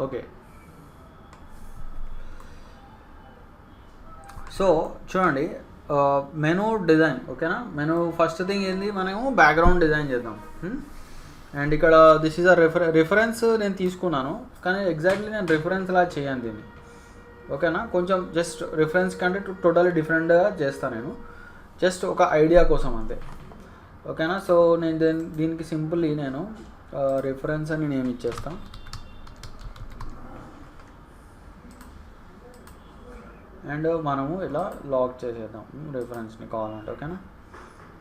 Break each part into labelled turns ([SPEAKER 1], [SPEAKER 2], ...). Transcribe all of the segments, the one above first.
[SPEAKER 1] Okay, so చూడండి menu design. ఓకేనా, menu first thing ఏంది, మనము బ్యాక్గ్రౌండ్ డిజైన్ చేద్దాం. అండ్ ఇక్కడ దిస్ ఈజ్ అ రిఫరెన్స్ నేను తీసుకున్నాను, కానీ ఎగ్జాక్ట్లీ నేను రిఫరెన్స్ లా చేయను దీన్ని. ఓకేనా, కొంచెం జస్ట్ రిఫరెన్స్ కంటే టోటల్లీ డిఫరెంట్గా చేస్తాను నేను, జస్ట్ ఒక ఐడియా కోసం అంతే. ఓకేనా, సో నేను దీనికి సింపుల్లీ నేను రిఫరెన్స్ అని నేను ఇచ్చేస్తాను. అండ్ మనము ఇలా లాక్ చేసేద్దాం రిఫరెన్స్ని కావాలంటే. ఓకేనా,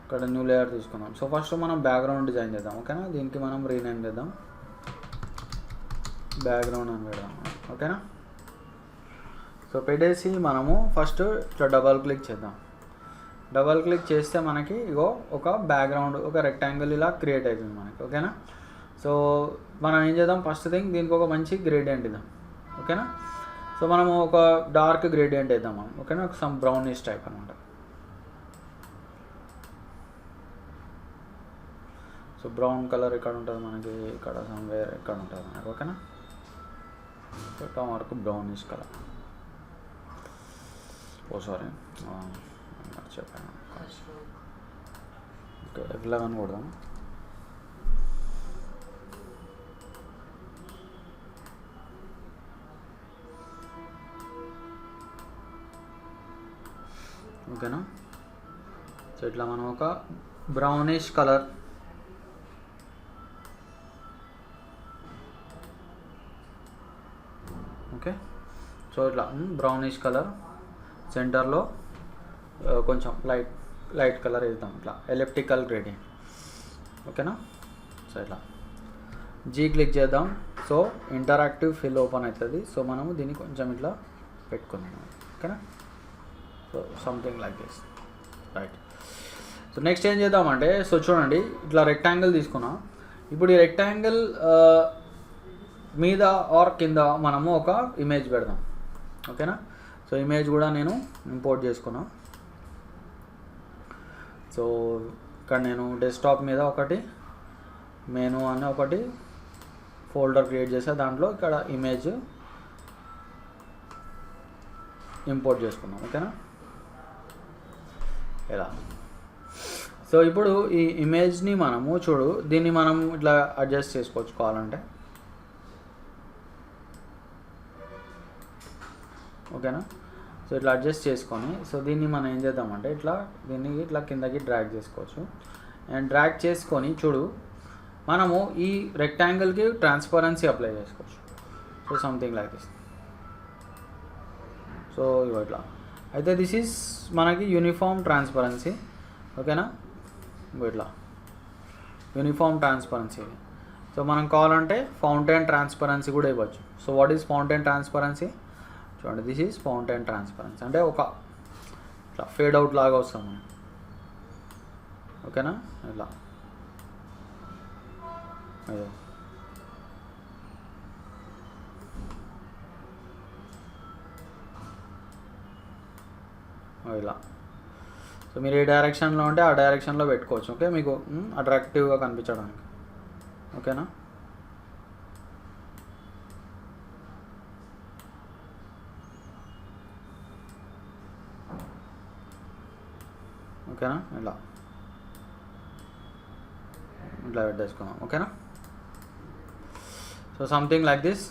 [SPEAKER 1] ఇక్కడ న్యూ లేయర్ తీసుకుందాం. సో ఫస్ట్ మనం బ్యాక్గ్రౌండ్ డిజైన్ చేద్దాం. ఓకేనా, దీనికి మనం రీనేమ్ చేద్దాం, బ్యాక్గ్రౌండ్ అని పెడదాం. ఓకేనా, సో పెట్టేసి మనము ఫస్ట్ ఇట్లా డబల్ క్లిక్ చేద్దాం. డబల్ క్లిక్ చేస్తే మనకి ఇగో ఒక బ్యాక్గ్రౌండ్, ఒక రెక్టాంగిల్ ఇలా క్రియేట్ అవుతుంది మనకి. ఓకేనా, సో మనం ఏం చేద్దాం, ఫస్ట్ థింగ్ దీనికి ఒక మంచి గ్రేడియంట్ ఇద్దాం. ఓకేనా, సో మనము ఒక డార్క్ గ్రేడియంట్ వేద్దాం మనం. ఓకేనా, ఒక సమ్ బ్రౌనిష్ టైప్ అనమాట. సో బ్రౌన్ కలర్ ఇక్కడ ఉంటుంది మనకి, ఇక్కడ సమ్వేర్ ఇక్కడ ఉంటుంది మనకి. ఓకేనా, సో వరకు బ్రౌనిష్ కలర్. ఓ సారీ చెప్పాను. ఓకే, F11 కొడదాం. ఓకేనా, సో ఇట్లా మనం ఒక బ్రౌనిష్ కలర్, ఓకే, సో ఇట్లా బ్రౌనిష్ కలర్ సెంటర్లో కొంచెం లైట్ కలర్ వేద్దాం, ఇట్లా ఎలిప్టికల్ గ్రేడియంట్. ఓకేనా, సో ఇట్లా జీ క్లిక్ చేద్దాం. సో ఇంటరాక్టివ్ ఫిల్ ఓపెన్ అవుతుంది. సో మనము దీన్ని కొంచెం ఇట్లా పెట్టుకుందాం. ఓకేనా, so something like this, right. So next ఏం చేద్దామంటే, సో చూడండి ఇట్లా రెక్టాంగిల్ తీసుకున్నాం. ఇప్పుడు ఈ రెక్టాంగిల్ మీద ఆర్ కింద మనము ఒక ఇమేజ్ పెడదాం. ఓకేనా, సో ఇమేజ్ కూడా నేను ఇంపోర్ట్ చేసుకున్నా. సో ఇక్కడ నేను డెస్క్టాప్ మీద ఒకటి మెనూ అని ఒకటి ఫోల్డర్ క్రియేట్ చేసా, దాంట్లో ఇక్కడ ఇమేజ్ ఇంపోర్ట్ చేసుకున్నాం. ఓకేనా, ఇలా. సో ఇప్పుడు ఈ ఇమేజ్ని మనము చూడు, దీన్ని మనం ఇట్లా అడ్జస్ట్ చేసుకోవచ్చు కావాలంటే. ఓకేనా, సో ఇట్లా అడ్జస్ట్ చేసుకొని, సో దీన్ని మనం ఏం చేద్దామంటే దీన్ని ఇట్లా కిందకి డ్రాగ్ చేసుకోవచ్చు. అండ్ డ్రాగ్ చేసుకొని చూడు, మనము ఈ రెక్టాంగిల్కి ట్రాన్స్పరెన్సీ అప్లై చేసుకోవచ్చు. So something like this. So ఇట్లా అయితే దిస్ ఈజ్ మనకి యూనిఫామ్ ట్రాన్స్పరెన్సీ. ఓకేనా, ఇట్లా యూనిఫామ్ ట్రాన్స్పరెన్సీ. సో మనం కావాలంటే ఫౌంటైన్ ట్రాన్స్పరెన్సీ కూడా ఇవ్వచ్చు. So what is fountain transparency? చూడండి, దిస్ ఈజ్ ఫౌంటైన్ ట్రాన్స్పరెన్సీ, అంటే ఒక ఇట్లా ఫేడ్ అవుట్ లాగా వస్తాం మనం. ఓకేనా, ఇలా ఇలా. సో మీరు ఏ డైరెక్షన్లో ఉంటే ఆ డైరెక్షన్లో పెట్టుకోవచ్చు. ఓకే, మీకు అట్రాక్టివ్గా కనిపించడానికి. ఓకేనా, ఓకేనా, ఇలా ఇట్లా పెట్టేసుకున్నాం. ఓకేనా, so something like this.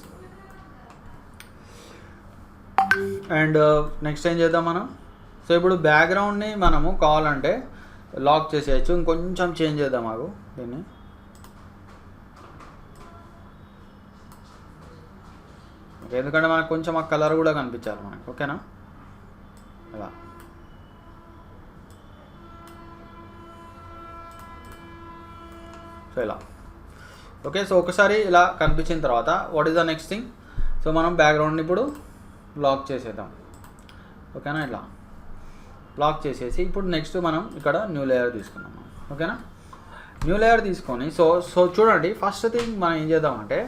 [SPEAKER 1] And next ఏం చేద్దాం మనం, సో ఇప్పుడు బ్యాక్గ్రౌండ్ని మనము కావాలంటే లాక్ చేసేయచ్చు. ఇంకొంచెం చేంజ్ చేద్దాం మాకు దీన్ని. ఓకే, ఎందుకంటే మనకు కొంచెం ఆ కలర్ కూడా కనిపించాలి మనకు. ఓకేనా, ఇలా. సో ఇలా. ఓకే, సో ఒకసారి ఇలా కనిపించిన తర్వాత what is the next thing? So మనం బ్యాక్గ్రౌండ్ని ఇప్పుడు లాక్ చేసేద్దాం. ఓకేనా, ఇట్లా లాక్ చేసేసి ఇప్పుడు నెక్స్ట్ మనం ఇక్కడ న్యూ లేయర్ తీసుకున్నాం. ఓకేనా, న్యూ లేయర్ తీసుకొని సో చూడండి, ఫస్ట్ థింగ్ మనం ఏం చేద్దామంటే,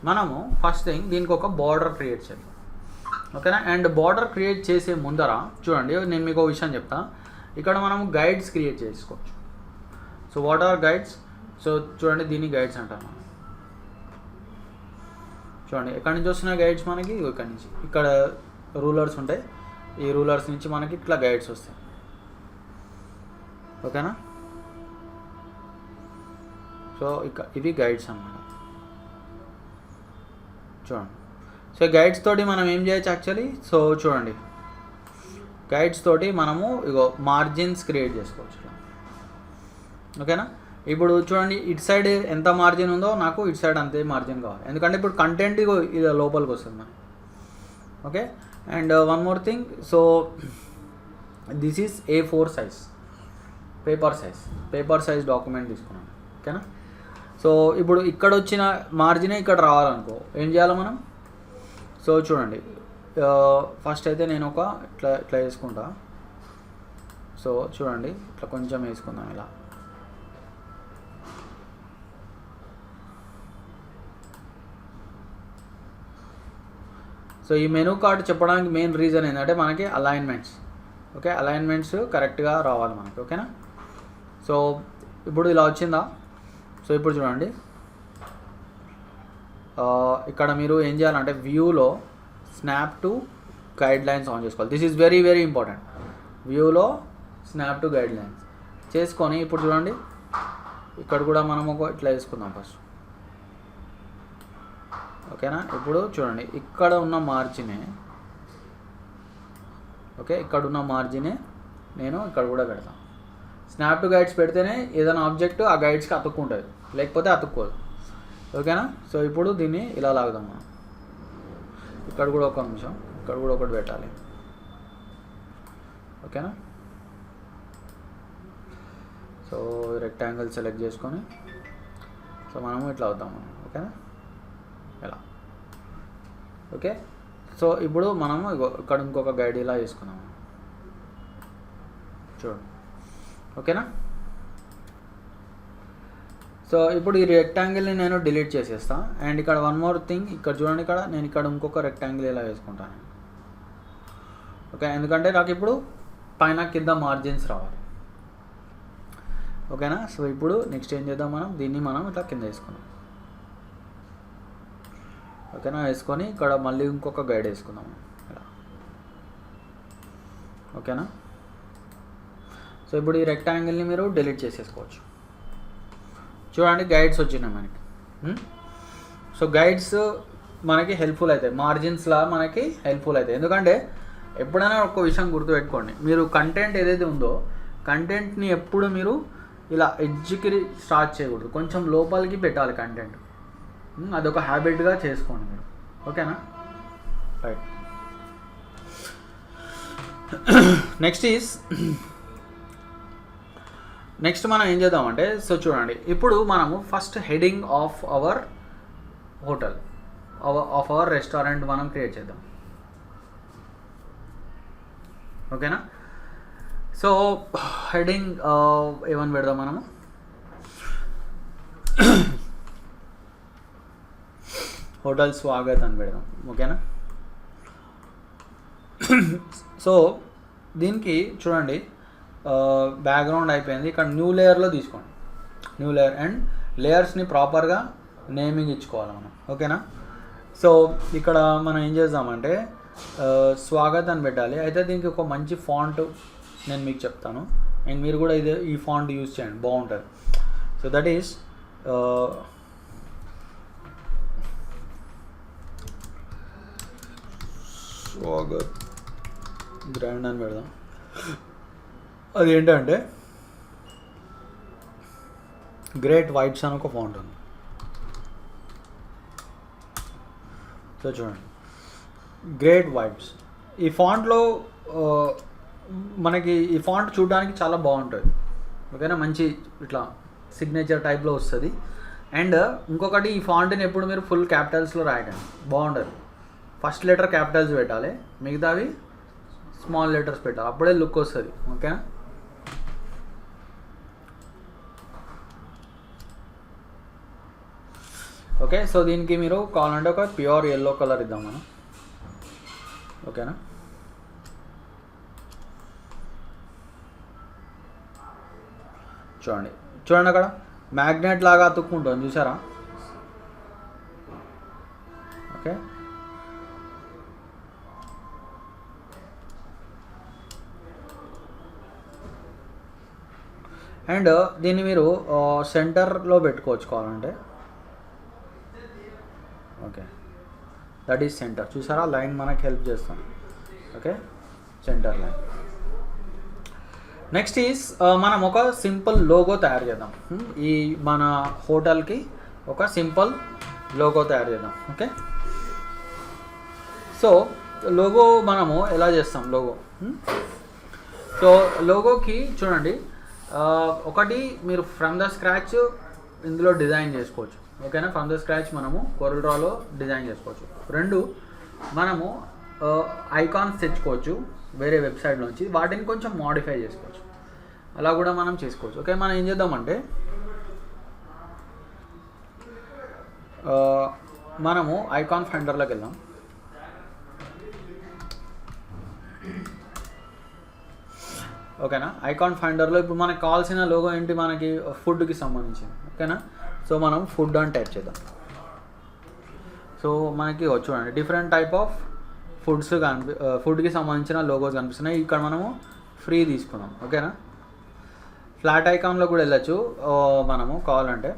[SPEAKER 1] మనము ఫస్ట్ థింగ్ దీనికి ఒక బార్డర్ క్రియేట్ చేద్దాం. ఓకేనా, అండ్ బార్డర్ క్రియేట్ చేసే ముందర చూడండి, నేను మీకు ఒక విషయం చెప్తా. ఇక్కడ మనము గైడ్స్ క్రియేట్ చేసుకోవచ్చు. So what are guides? So చూడండి, దీన్ని గైడ్స్ అంటాను. చూడండి ఎక్కడి నుంచి వస్తున్న గైడ్స్ మనకి ఇక్కడి నుంచి, ఇక్కడ రూలర్స్ ఉంటాయి, ఈ రూలర్స్ నుంచి మనకి ఇట్లా గైడ్స్ వస్తాయి. ఓకేనా? సో ఇవి గైడ్స్ అన్నమాట. చూడండి, సో గైడ్స్ తోటి మనం ఏం చేయొచ్చు యాక్చువల్లీ. సో చూడండి, గైడ్స్ తోటి మనము ఇగో మార్జిన్స్ క్రియేట్ చేసుకోవచ్చు. ఓకేనా? ఇప్పుడు చూడండి, ఇటు సైడ్ ఎంత మార్జిన్ ఉందో నాకు ఇటు సైడ్ అంతే మార్జిన్ కావాలి, ఎందుకంటే ఇప్పుడు కంటెంట్ ఇగో ఇది లోపలికి వస్తుంది మనకి. Okay, and one more thing, so this is A4 size, paper size document తీసుకున్నాను. ఓకేనా? సో ఇప్పుడు ఇక్కడ వచ్చిన మార్జినే ఇక్కడ రావాలనుకో ఏం చేయాలి మనం? సో చూడండి, ఫస్ట్ అయితే నేను ఒక ఇట్లా వేసుకుంటా. సో చూడండి, ఇట్లా కొంచెం వేసుకుందాం ఇలా. సో ఈ మెనూ కార్డ్ చెప్పడానికి మెయిన్ రీజన్ ఏంటంటే మనకి అలైన్మెంట్స్. ఓకే, అలైన్మెంట్స్ కరెక్ట్గా రావాలి మనకి. ఓకేనా? సో ఇప్పుడు ఇలా వచ్చిందా? సో ఇప్పుడు చూడండి, ఇక్కడ మీరు ఏం చేయాలంటే వ్యూలో snap to guide lines on చేసుకోవాలి. This is very very important. వ్యూలో స్నాప్ టు గైడ్ లైన్స్ చేసుకొని ఇప్పుడు చూడండి, ఇక్కడ కూడా మనం ఇట్లా వేసుకుందాం ఫస్ట్. ఓకేనా? ఇప్పుడు చూడండి, ఇక్కడ ఉన్న మార్జినే, ఓకే, ఇక్కడ ఉన్న మార్జినే నేను ఇక్కడ కూడా పెడతాను. స్నాప్ టు గైడ్స్ పెడితేనే ఏదైనా ఆబ్జెక్ట్ ఆ గైడ్స్కి అతుక్కుంటుంది, లేకపోతే అతుక్కోదు. ఓకేనా? సో ఇప్పుడు దీన్ని ఇలా లాగుదాం మనం. ఇక్కడ కూడా ఒక నిమిషం, ఇక్కడ కూడా ఒకటి పెట్టాలి. ఓకేనా? సో రెక్టాంగిల్ సెలెక్ట్ చేసుకొని సో మనము ఇట్లా అవుతాం మనం. ఓకేనా? ఇలా. ఓకే, సో ఇప్పుడు మనము ఇక్కడ ఇంకొక గైడ్ ఇలా వేసుకున్నాము. చూడండి. ఓకేనా? సో ఇప్పుడు ఈ రెక్టాంగిల్ని నేను డిలీట్ చేసేస్తాను. అండ్ ఇక్కడ వన్ మోర్ థింగ్, ఇక్కడ చూడండి, ఇక్కడ నేను ఇక్కడ ఇంకొక రెక్టాంగిల్ ఇలా వేసుకుంటాను. ఓకే, ఎందుకంటే నాకు ఇప్పుడు పైన కింద మార్జిన్స్ రావాలి. ఓకేనా? సో ఇప్పుడు నెక్స్ట్ ఏం చేద్దాం, దీన్ని మనం ఇట్లా కింద వేసుకున్నాం. ఓకేనా? వేసుకొని ఇక్కడ మళ్ళీ ఇంకొక గైడ్ వేసుకుందాం ఇలా. ఓకేనా? సో ఇప్పుడు ఈ రెక్టాంగిల్ని మీరు డిలీట్ చేసేసుకోవచ్చు. చూడండి, గైడ్స్ వచ్చినాయి మనకి. సో గైడ్స్ మనకి హెల్ప్ఫుల్ అవుతాయి, మార్జిన్స్లా మనకి హెల్ప్ఫుల్ అవుతాయి. ఎందుకంటే ఎప్పుడైనా ఒక విషయం గుర్తుపెట్టుకోండి, మీరు కంటెంట్ ఏదైతే ఉందో కంటెంట్ని ఎప్పుడు మీరు ఇలా ఎడ్జ్కి స్టార్ట్ చేయకూడదు, కొంచెం లోపలికి పెట్టాలి కంటెంట్. అదొక హ్యాబిట్గా చేసుకోండి మీరు. ఓకేనా? రైట్. నెక్స్ట్ మనం ఏం చేద్దామంటే, సో చూడండి, ఇప్పుడు మనము first heading of our hotel, of our restaurant మనం క్రియేట్ చేద్దాం. ఓకేనా? సో హెడింగ్ ఏమని పెడదాం మనము? హోటల్ స్వాగత్ అని పెడదాం. ఓకేనా? సో దీనికి చూడండి, బ్యాక్గ్రౌండ్ అయిపోయింది. ఇక్కడ న్యూ లేయర్లో తీసుకోండి, న్యూ లేయర్, అండ్ లేయర్స్ని ప్రాపర్గా నేమింగ్ ఇచ్చుకోవాలి మనం. ఓకేనా? సో ఇక్కడ మనం ఏం చేద్దామంటే స్వాగత్ అని పెట్టాలి. అయితే దీనికి ఒక మంచి ఫాంట్ నేను మీకు చెప్తాను, అండ్ మీరు కూడా ఈ ఫాంట్ యూజ్ చేయండి, బాగుంటుంది. So that is Swagat grand అని పెడదాం. అది ఏంటంటే గ్రేట్ వైట్స్ అని ఒక ఫాంట్ ఉంది. సో చూడండి, గ్రేట్ వైట్స్. ఈ ఫాంట్లో మనకి ఈ ఫాంట్ చూడడానికి చాలా బాగుంటుంది. ఓకేనా? మంచి ఇట్లా సిగ్నేచర్ టైప్లో వస్తుంది. అండ్ ఇంకొకటి, ఈ ఫాంట్ని ఎప్పుడు మీరు ఫుల్ క్యాపిటల్స్లో రాయకండి, బాగుండదు. ఫస్ట్ లెటర్ క్యాపిటల్స్ పెట్టాలి, మిగతావి స్మాల్ లెటర్స్ పెట్టాలి, అప్పుడే లుక్ వస్తుంది. ఓకేనా? ఓకే, సో దీనికి మీరు కావాలంటే ఒక ప్యూర్ ఎల్లో కలర్ ఇద్దాం మనం. ఓకేనా? చూడండి చూడండి, అక్కడ మ్యాగ్నెట్ లాగా అతుక్కుంటుంది, చూసారా? ఓకే. అండ్ దీన్ని మీరు సెంటర్లో పెట్టుకోవచ్చు కావాలంటే. Okay, that is centre. చూసారా, లైన్ మనకి హెల్ప్ చేస్తాం. Okay, centre line. Next is మనం ఒక సింపుల్ లోగో తయారు చేద్దాం. ఈ మన హోటల్కి ఒక సింపుల్ లోగో తయారు చేద్దాం. ఓకే, సో లోగో మనము ఎలా చేస్తాం లోగో. సో లోగోకి చూడండి, ఒకటి మీరు ఫ్రమ్ ద స్క్రాచ్ ఇందులో డిజైన్ చేసుకోవచ్చు. ఓకేనా, ఫ్రమ్ ద స్క్రాచ్ మనము కోరల్ డ్రాలో డిజైన్ చేసుకోవచ్చు. రెండు, మనము ఐకాన్స్ తెచ్చుకోవచ్చు వేరే వెబ్సైట్ నుంచి, వాటిని కొంచెం మోడిఫై చేసుకోవచ్చు. అలా కూడా మనం చేసుకోవచ్చు. ఓకే, మనం ఏం చేద్దామంటే మనము ఐకాన్ ఫైండర్లోకి వెళ్దాం. ఓకేనా, ఐకాన్ ఫైండర్లో ఇప్పుడు మనకు కావాల్సిన లోగో ఏంటి, మనకి ఫుడ్కి సంబంధించింది. ఓకేనా, సో మనం ఫుడ్ అని టైప్ చేద్దాం. సో మనకి చూడండి డిఫరెంట్ టైప్ ఆఫ్ ఫుడ్కి సంబంధించిన లోగోస్ కనిపిస్తున్నాయి. ఇక్కడ మనము ఫ్రీ తీసుకున్నాం. ఓకేనా, ఫ్లాట్ ఐకాన్లో కూడా వెళ్ళచ్చు మనము కావాలంటే.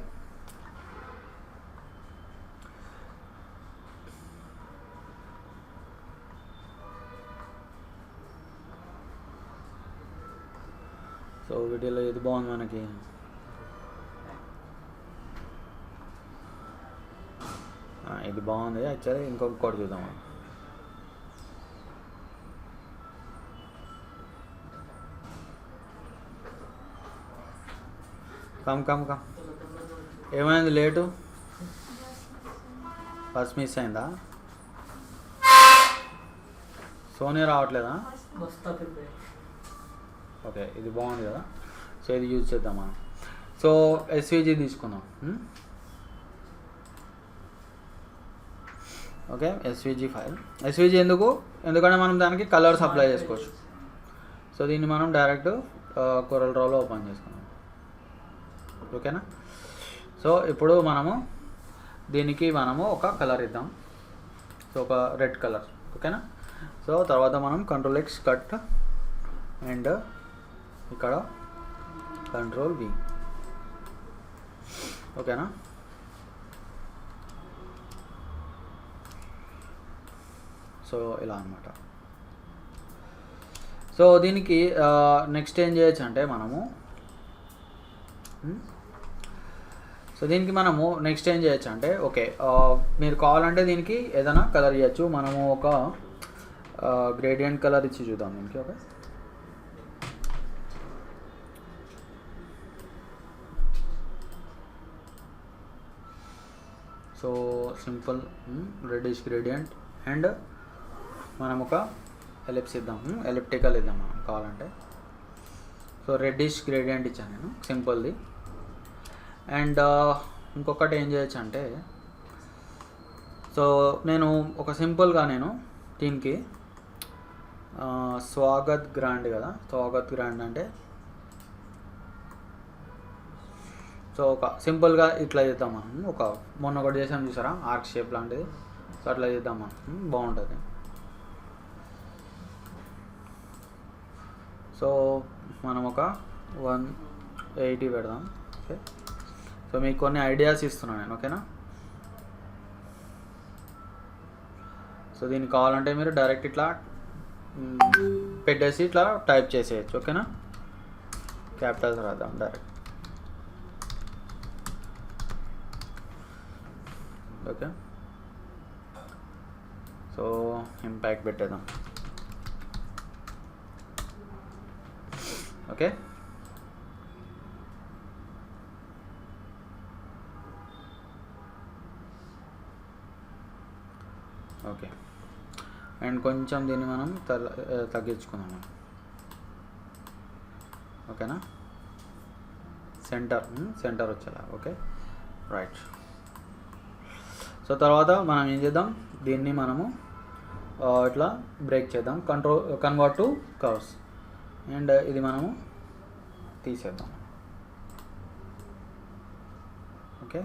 [SPEAKER 1] సో వీటిలో ఏది బాగుంది మనకి, ఇది బాగుంది యాక్చువల్లీ. ఇంకొకటి చూద్దాం. కమ్ ఏమైంది లేటు, బస్ మిస్ అయిందా, సోనీ రావట్లేదా? ఓకే, ఇది బాగుంది కదా, సో ఇది యూజ్ చేద్దాం మనం. సో ఎస్విజి తీసుకుందాం. Okay, SVG file. ఎస్విజి ఎందుకంటే మనం దానికి కలర్స్ అప్లై చేసుకోవచ్చు. సో దీన్ని మనం డైరెక్ట్ కోరల్ డ్రాలో ఓపెన్ చేసుకున్నాం. ఓకేనా, సో ఇప్పుడు మనము దీనికి ఒక కలర్ ఇద్దాం. సో ఒక రెడ్ కలర్. ఓకేనా, సో తర్వాత మనం Ctrl+X కట్ అండ్ ఇక్కడ Ctrl+V. ఓకేనా, సో ఇలా అన్నమాట. సో దీనికి నెక్స్ట్ ఏం చేయొచ్చు అంటే మనము ఓకే, మీరు కావాలంటే దీనికి ఏదైనా కలర్ ఇవ్వచ్చు. మనము ఒక గ్రేడియంట్ కలర్ ఇచ్చి చూద్దాం దీనికి. Okay, so simple reddish gradient and మనం ఒక ఎలిప్స్ ఇద్దాం, ఎలిప్టికల్ ఇద్దాం మనం కావాలంటే. సో రెడ్డిష్ గ్రేడియంట్ ఇచ్చాను నేను సింపుల్ది. అండ్ ఇంకొకటి ఏం చేయొచ్చు అంటే, సో నేను ఒక సింపుల్గా దీనికి స్వాగత్ గ్రాండ్ కదా, స్వాగత్ గ్రాండ్ అంటే సో ఒక సింపుల్గా ఇట్లా చేద్దాం మనం. మొన్న ఒకటి చేసాం చూసారా, ఆర్క్ షేప్ లాంటిది. సో అట్లా చేద్దాం మనం, బాగుంటుంది. సో మనం ఒక 180 పెడదాం. ఓకే, సో మీకు కొన్ని ఐడియాస్ ఇస్తున్నాను నేను. ఓకేనా, సో దీనికి కావాలంటే మీరు డైరెక్ట్ ఇట్లా పెట్టేసి ఇట్లా టైప్ చేసేయచ్చు. ఓకేనా, క్యాపిటల్స్ రాద్దాం డైరెక్ట్. ఓకే, సో ఇంపాక్ట్ పెట్టేద్దాం. ఓకే, ఓకే, అండ్ కొంచెం దీన్ని మనం తగ్గించుకుందాం. ఓకేనా, సెంటర్ వచ్చేలా. Okay, right. సో తర్వాత మనం ఏం చేద్దాం, దీన్ని మనము ఇట్లా బ్రేక్ చేద్దాం, కన్వర్ట్ టు కర్వ్స్. అండ్ ఇది మనము తీసేద్దాం. ఓకే,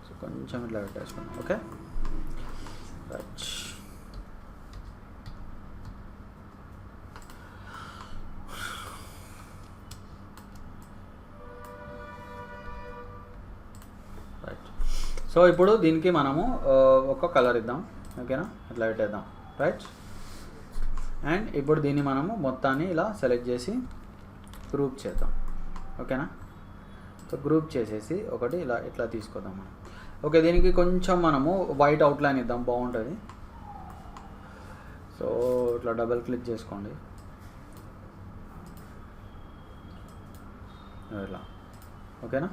[SPEAKER 1] సో కొంచెం ఇట్లా పెట్టేసుకుందాం. Okay right. రైట్. సో ఇప్పుడు దీనికి మనము ఒక కలర్ ఇద్దాం. ఓకేనా, ఇట్లా పెట్టేద్దాం. రైట్. అండ్ ఇప్పుడు దీన్ని మనము మొత్తాన్ని ఇలా సెలెక్ట్ చేసి గ్రూప్ చేద్దాం. ఓకేనా, సో గ్రూప్ చేసేసి ఒకటి ఇలా ఇట్లా తీసుకొద్దాం మనం. ఓకే, దీనికి కొంచెం మనము వైట్ అవుట్లైన్ ఇద్దాం, బాగుంటుంది. సో ఇట్లా డబుల్ క్లిక్ చేసుకోండి. ఇలా ఓకేనా,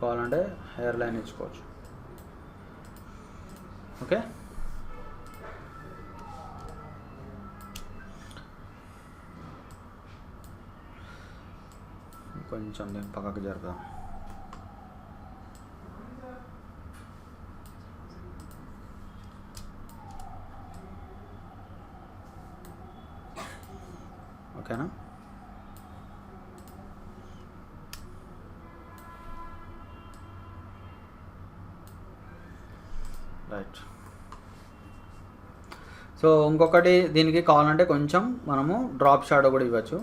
[SPEAKER 1] కావాలంటే హెయిర్ లైన్ ఇచ్చుకోవచ్చు. ఓకే, కొంచెం దీన్ని పక్కకు జరుపుదాం. ఓకేనా, రైట్. సో ఇంకొకటి దీనికి కావాలంటే కొంచెం మనము డ్రాప్ షాడో కూడా ఇవ్వచ్చు.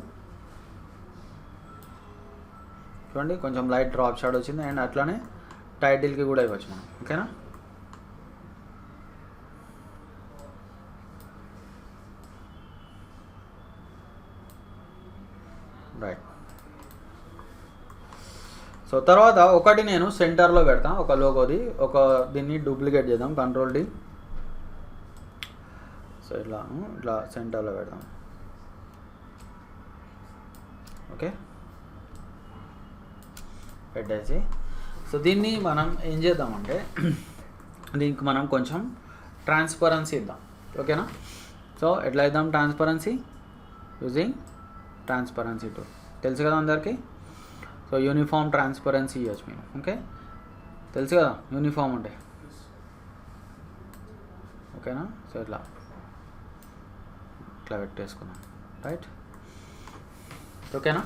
[SPEAKER 1] చూడండి, కొంచెం లైట్ డ్రాప్ షాడో వచ్చింది. అండ్ అట్లానే టైటిల్కి కూడా ఇవ్వచ్చు మనం. ఓకేనా, రైట్. సో తర్వాత ఒకటి నేను సెంటర్లో పెడతాను, ఒక లోగోది. దీన్ని డూప్లికేట్ చేద్దాం, Ctrl+D. సో ఇట్లా సెంటర్లో పెడదాం. ఓకే, పెట్టేసి సో దీన్ని మనం ఏం చేద్దామంటే దీనికి మనం కొంచెం ట్రాన్స్పరెన్సీ ఇద్దాం. ఓకేనా, సో ఎట్లా ఇద్దాం ట్రాన్స్పరెన్సీ? యూజింగ్ ట్రాన్స్పరెన్సీ టూల్, తెలుసు కదా అందరికీ. సో యూనిఫామ్ ట్రాన్స్పరెన్సీ ఇవ్వచ్చు మీరు. ఓకే, తెలుసు కదా యూనిఫామ్ అంటే. ఓకేనా, సో ఇట్లా పెట్టేసుకున్నాం. రైట్. ఓకేనా,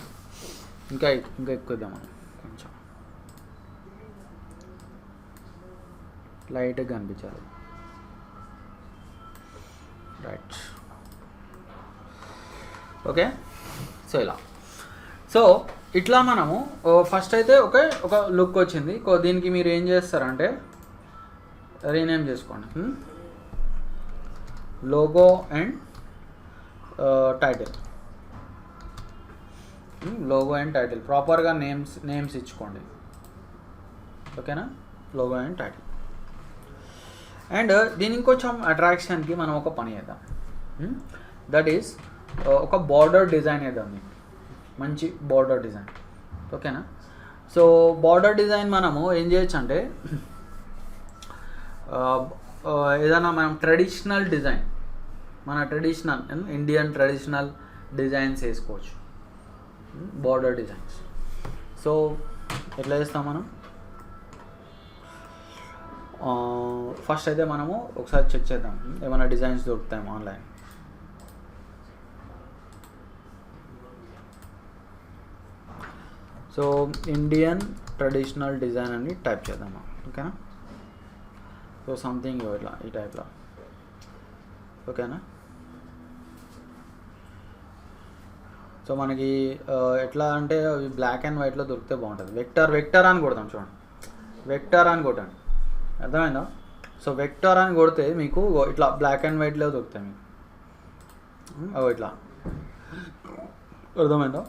[SPEAKER 1] ఇంకా ఎక్కువ ఇద్దాం మనం, కొంచెం లైట్గా కనిపించాలి. రైట్. ఓకే, సో సో ఇట్లా మనము ఫస్ట్ అయితే ఒక లుక్ వచ్చింది. దీనికి మీరు ఏం చేస్తారంటే రీనేమ్ చేసుకోండి, logo and title. Logo and title ప్రాపర్గా నేమ్స్ ఇచ్చుకోండి. ఓకేనా, లోగో అండ్ టైటిల్. అండ్ దీనికి కొంచెం అట్రాక్షన్కి మనం ఒక పని చేద్దాం. దట్ ఈస్ ఒక బార్డర్ డిజైన్ వేద్దాం. మీకు మంచి బార్డర్ డిజైన్. ఓకేనా, సో బార్డర్ డిజైన్ మనము ఏం చేయొచ్చు అంటే ఏదైనా మనం ట్రెడిషనల్ డిజైన్, మన ట్రెడిషనల్ ఇండియన్ ట్రెడిషనల్ డిజైన్స్ వేసుకోవచ్చు, బార్డర్ డిజైన్స్. సో ఎట్లా చేస్తాం మనం? ఫస్ట్ అయితే మనము ఒకసారి చెక్ చేద్దాం ఏమైనా డిజైన్స్ దొరుకుతాయేమో online. So Indian traditional design అని టైప్ చేద్దామా. ఓకేనా, సో సంథింగ్ ఇట్లా ఈ టైప్లో. ఓకేనా, సో మనకి ఎట్లా అంటే బ్లాక్ అండ్ వైట్లో దొరికితే బాగుంటుంది. వెక్టర్ అని కొడతాం. చూడండి, వెక్టర్ అని కొట్టండి, అర్థమైందా? సో వెక్టర్ అని కొడితే మీకు ఇట్లా బ్లాక్ అండ్ వైట్లో దొరుకుతాయి మీకు. ఇట్లా అర్థమైందా?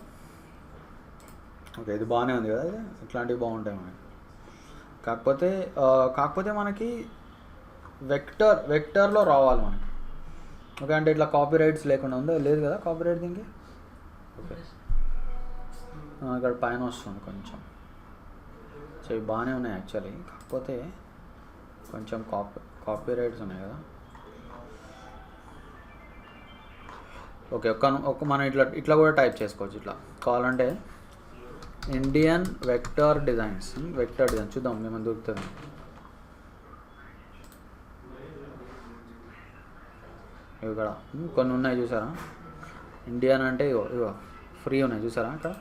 [SPEAKER 1] ఓకే, ఇది బాగానే ఉంది కదా, ఇట్లాంటివి బాగుంటాయి మనకి. కాకపోతే మనకి వెక్టర్లో రావాలి మనకి. ఓకే, అంటే ఇట్లా కాపీ రైట్స్ లేకుండా ఉందో లేదు కదా కాపీ రైట్ దీనికి. ఓకే, ఇక్కడ పైన వస్తుంది కొంచెం. సో ఇవి బాగానే ఉన్నాయి యాక్చువల్లీ, కాకపోతే కొంచెం కాపీ రైట్స్ ఉన్నాయి కదా. ఓకే, మనం ఇట్లా కూడా టైప్ చేసుకోవచ్చు. ఇట్లా కావాలంటే Indian vector designs, vector design చూద్దాం ఏమైనా దొరుకుతుంది. ఇక్కడ కొన్ని ఉన్నాయి చూసారా, ఇండియన్ అంటే ఇగో ఫ్రీ ఉన్నాయి చూసారా ఇక్కడ.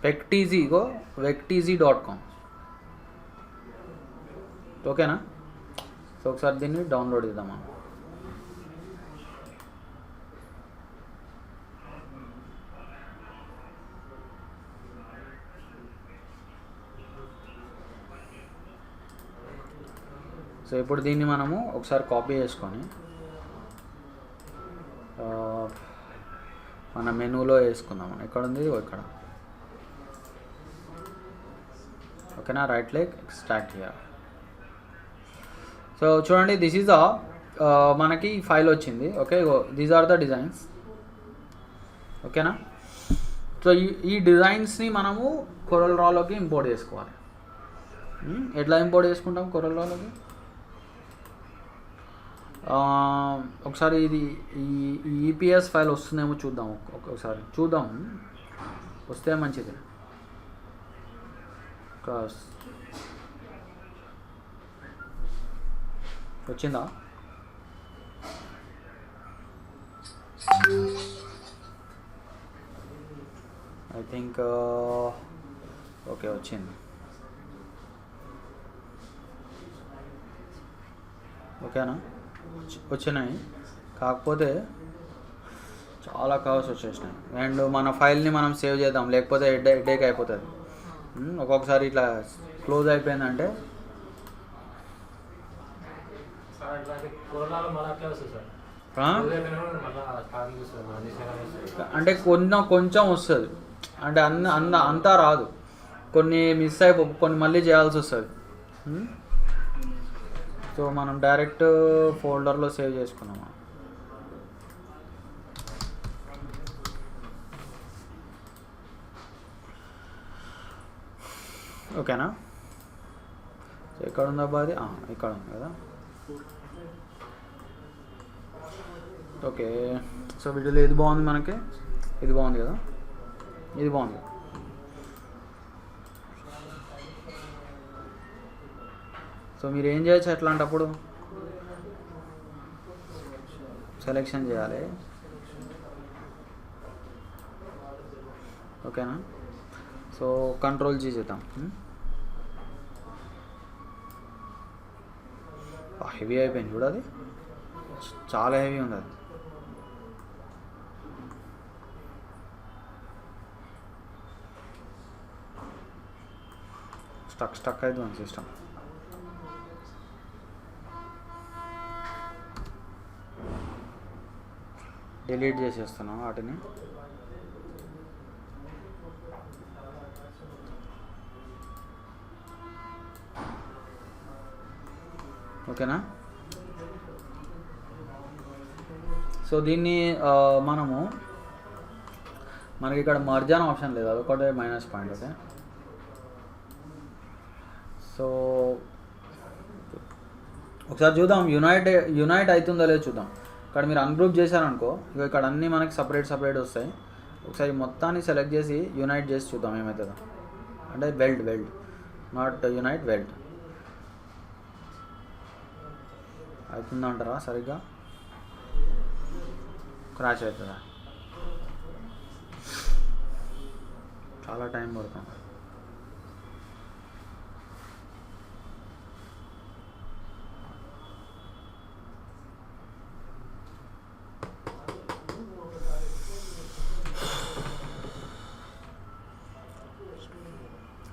[SPEAKER 1] వెక్టీజీ వెక్టీజీ.com. ఓకేనా. సో ఒకసారి దీన్ని డౌన్లోడ్ చేద్దామా. సో ఇప్పుడు దీన్ని మనము ఒకసారి కాపీ చేసుకొని మన మెనూలో వేసుకుందాం. ఎక్కడ ఉంది, ఇక్కడ. ఓకేనా. Right click, extract here. So చూడండి, దిస్ ఈజ్ మనకి ఫైల్ వచ్చింది. Okay, these are the designs. ఓకేనా. సో ఈ డిజైన్స్ని మనము కొరల్ రాలోకి ఇంపోర్ట్ చేసుకోవాలి. ఎట్లా ఇంపోర్ట్ చేసుకుంటాం కొరల్ రాలోకి? ఒకసారి ఇది ఈ ఈపీఎస్ ఫైల్ వస్తుందేమో చూద్దాం. ఒకసారి చూద్దాం, వస్తే మంచిది. వచ్చిందా? ఐ థింక్ ఓకే, వచ్చింది. ఓకేనా, వచ్చినాయి. కాకపోతే చాలా కవర్స్ వచ్చేసినాయి. అండ్ మన ఫైల్ని మనం సేవ్ చేద్దాం, లేకపోతే హెడేక్ అయిపోతుంది. ఒక్కొక్కసారి ఇట్లా క్లోజ్ అయిపోయిందంటే అంటే కొంచెం వస్తుంది, అంటే అంతా రాదు. కొన్ని మిస్ కొన్ని మళ్ళీ చేయాల్సి వస్తుంది. సో మనం డైరెక్ట్ ఫోల్డర్లో సేవ్ చేసుకున్నాము. ఓకేనా. సో ఎక్కడ ఉందబ్బా అది? ఇక్కడ ఉంది కదా. ఓకే, సో వీడియోలో ఏది బాగుంది మనకి? ఇది బాగుంది కదా, ఇది బాగుంది. సో మీరు ఏం చేయొచ్చు అట్లాంటప్పుడు? సెలెక్షన్ చేయాలి. ఓకేనా. సో కంట్రోల్ జీ చేద్దాం. హెవీ అయిపోయింది చూడ, అది చాలా హెవీ ఉంది. అది స్టక్ అవుతుంది సిస్టమ్. డిలీట్ చేసేస్తున్నాం వాటిని. ఓకేనా. సో దీన్ని మనకి ఇక్కడ మర్జ్ అనే ఆప్షన్ లేదు, అదొకటే మైనస్ పాయింట్. ఓకే, సో ఒకసారి చూద్దాం యునైట్ అవుతుందో లేదో చూద్దాం. ఇక్కడ మీరు అన్గ్రూప్ చేశారనుకో, ఇక్కడ అన్నీ మనకి సపరేట్ వస్తాయి. ఒకసారి మొత్తాన్ని సెలెక్ట్ చేసి యునైట్ చేసి చూద్దాం ఏమవుతుందో. అంటే వెల్డ్ నాట్ యునైట్, వెల్డ్ అవుతుందంటారా? సరిగ్గా క్రాష్ అవుతుందా? చాలా టైం పడుతుంది.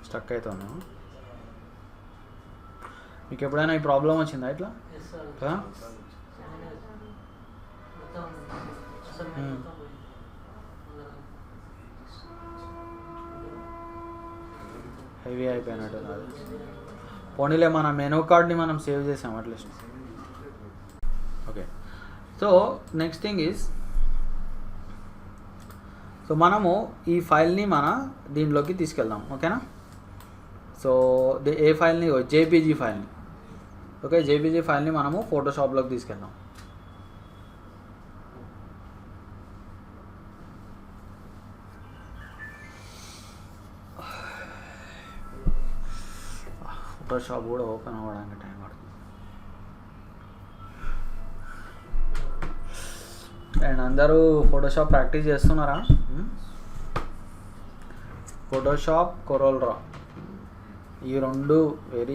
[SPEAKER 1] స్టక్ అవుతాను. మీకు ఎప్పుడైనా ఈ ప్రాబ్లం వచ్చిందా ఇట్లా? హెవీ అయిపోయినట్టు నాది. పోనీలే, మన మెనూ కార్డ్ని మనం సేవ్ చేసాం at least. Okay, so next thing is, so మనము ఈ ఫైల్ని దీంట్లోకి తీసుకెళ్దాం. ఓకేనా. సో ఏ ఫైల్ని? జేపీజీ ఫైల్ని. ఓకే, జేపీజీ ఫైల్ని మనము ఫోటోషాప్లోకి తీసుకెళ్దాం. ఫోటోషాప్ కూడా ఓపెన్ అవ్వడానికి టైం పడుతుంది. అండ్ అందరూ ఫోటోషాప్ ప్రాక్టీస్ చేస్తున్నారా? ఫోటోషాప్, కొరల్ రా, ఈ రెండు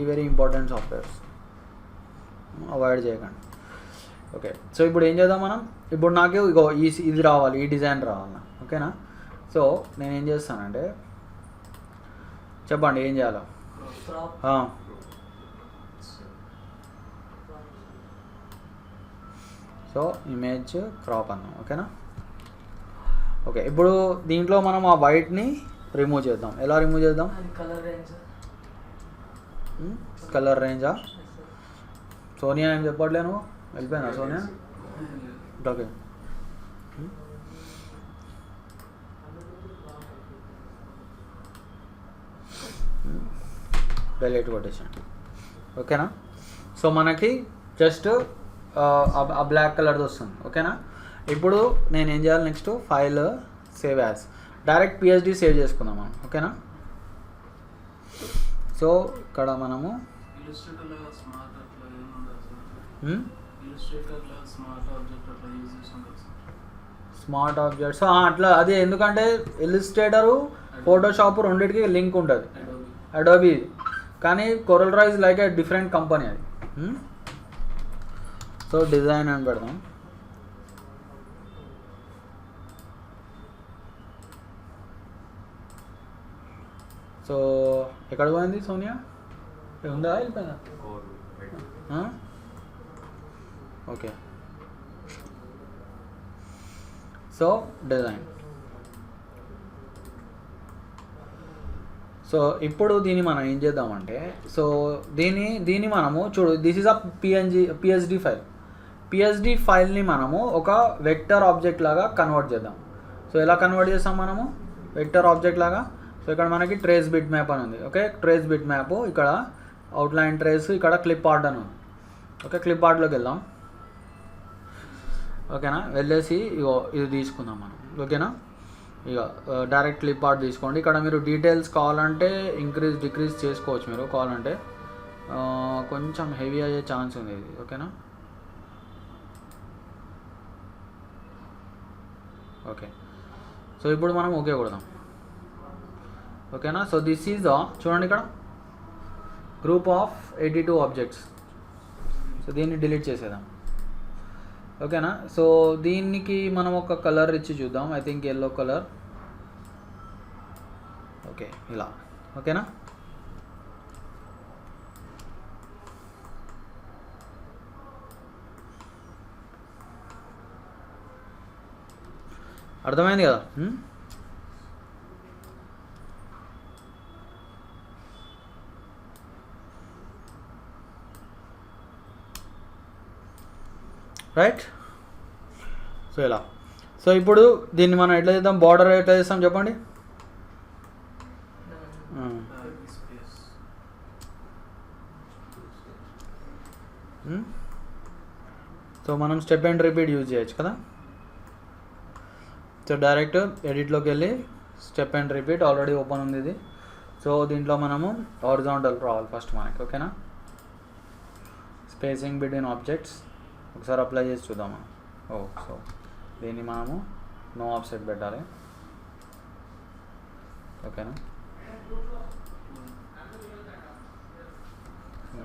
[SPEAKER 1] వెరీ ఇంపార్టెంట్ సాఫ్ట్వేర్స్. అవాయిడ్ చేయకండి. ఓకే, సో ఇప్పుడు ఏం చేద్దాం మనం, ఇప్పుడు నాకు ఇగో ఇది రావాలి, ఈ డిజైన్ రావాలి, ఓకేనా. సో నేను ఏం చేస్తానంటే, చెప్పండి ఏం చేయాలో. సో ఇమేజ్ క్రాప్ అన్నాం, ఓకేనా. ఓకే, ఇప్పుడు దీంట్లో మనం ఆ వైట్ని రిమూవ్ చేద్దాం. ఎలా రిమూవ్ చేద్దాం? కలర్ రేంజా? సోనియా ఏం చెప్పట్లేను, వెళ్ళిపోయినా సోనియా? ఓకే, డైలైట్ కొట్టేసాను, ఓకేనా. సో మనకి జస్ట్ ఆ బ్లాక్ కలర్ది వస్తుంది, ఓకేనా. ఇప్పుడు నేను ఏం చేయాలి, next file save as, direct PSD save చేసుకుందాం మనం, ఓకేనా. సో ఇక్కడ మనము స్మార్ట్ ఆబ్జెక్ట్స్ అట్లా, అదే ఎందుకంటే ఇల్లుస్ట్రేటరు ఫోటోషాప్ రెండింటికి లింక్ ఉంటుంది, అడోబీ, కానీ coral draw is like a different company అది. సో డిజైన్ అని పెడదాం. సో ఎక్కడ పోయింది సోనియా, ఉందా వెళ్ళిపోయిందా? Okay, so design. సో ఇప్పుడు దీన్ని మనం ఏం చేద్దామంటే, సో దీన్ని మనము చూడు, this is a PSD file. PSD ఫైల్ని మనము ఒక వెక్టర్ ఆబ్జెక్ట్ లాగా కన్వర్ట్ చేద్దాం. సో ఎలా కన్వర్ట్ చేస్తాం మనము, వెక్టర్ ఆబ్జెక్ట్ లాగా. సో ఇక్కడ మనకి ట్రేస్ బిట్ మ్యాప్ అని ఉంది, ఓకే. ట్రేస్ బిట్ మ్యాప్, ఇక్కడ అవుట్లైన్ ట్రేస్, ఇక్కడ క్లిప్ ఆర్ట్ అని ఉంది, ఓకే. క్లిప్ ఆర్ట్లోకి వెళ్దాం, ఓకేనా. వెళ్ళేసి ఇగో ఇది తీసుకుందాం మనం, ఓకేనా. ఇక డైరెక్ట్ క్లిప్ ఆర్ట్ తీసుకోండి. ఇక్కడ మీరు డీటెయిల్స్ కావాలంటే ఇంక్రీజ్ డిక్రీజ్ చేసుకోవచ్చు మీరు కావాలంటే, కొంచెం హెవీ అయ్యే ఛాన్స్ ఉంది ఇది, ఓకేనా. ఓకే, సో ఇప్పుడు మనం ఓకే కొడదాం, ఓకేనా. సో దిస్ ఈజ్ చూడండి ఇక్కడ గ్రూప్ ఆఫ్ 82 ఆబ్జెక్ట్స్. సో దీన్ని డిలీట్ చేసేద్దాం, ఓకేనా. సో దీనికి మనం ఒక కలర్ ఇచ్చి చూద్దాం, I think yellow colour, okay ఇలా, ఓకేనా. అర్థమైంది కదా. రైట్, సో ఇలా. సో ఇప్పుడు దీన్ని మనం ఎట్లా చేద్దాం, బార్డర్ ఎట్లా చేస్తాం చెప్పండి. సో మనం స్టెప్ అండ్ రిపీట్ యూజ్ చేయొచ్చు కదా. సో డైరెక్ట్ ఎడిట్లోకి వెళ్ళి step and repeat already open ఉంది ఇది. సో దీంట్లో మనము హారిజాంటల్ రావాలి ఫస్ట్ మనకి, ఓకేనా. స్పేసింగ్ బిట్వీన్ ఆబ్జెక్ట్స్ ఒకసారి అప్లై చేసి చూద్దాం. సో దీన్ని మనము నో ఆఫ్సెట్ పెట్టాలి, ఓకేనా.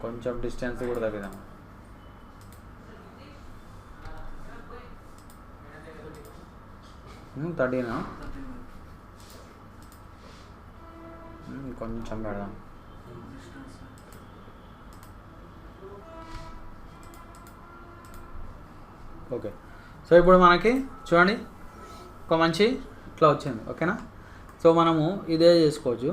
[SPEAKER 1] కొంచెం డిస్టెన్స్ కూడా తగ్గిద్దాం. థర్టీనా, కొంచెం పెడదాం. ఓకే, సో ఇప్పుడు మనకి చూడండి ఒక మంచి ఇట్లా వచ్చింది, ఓకేనా. సో మనము ఇదే చేసుకోవచ్చు.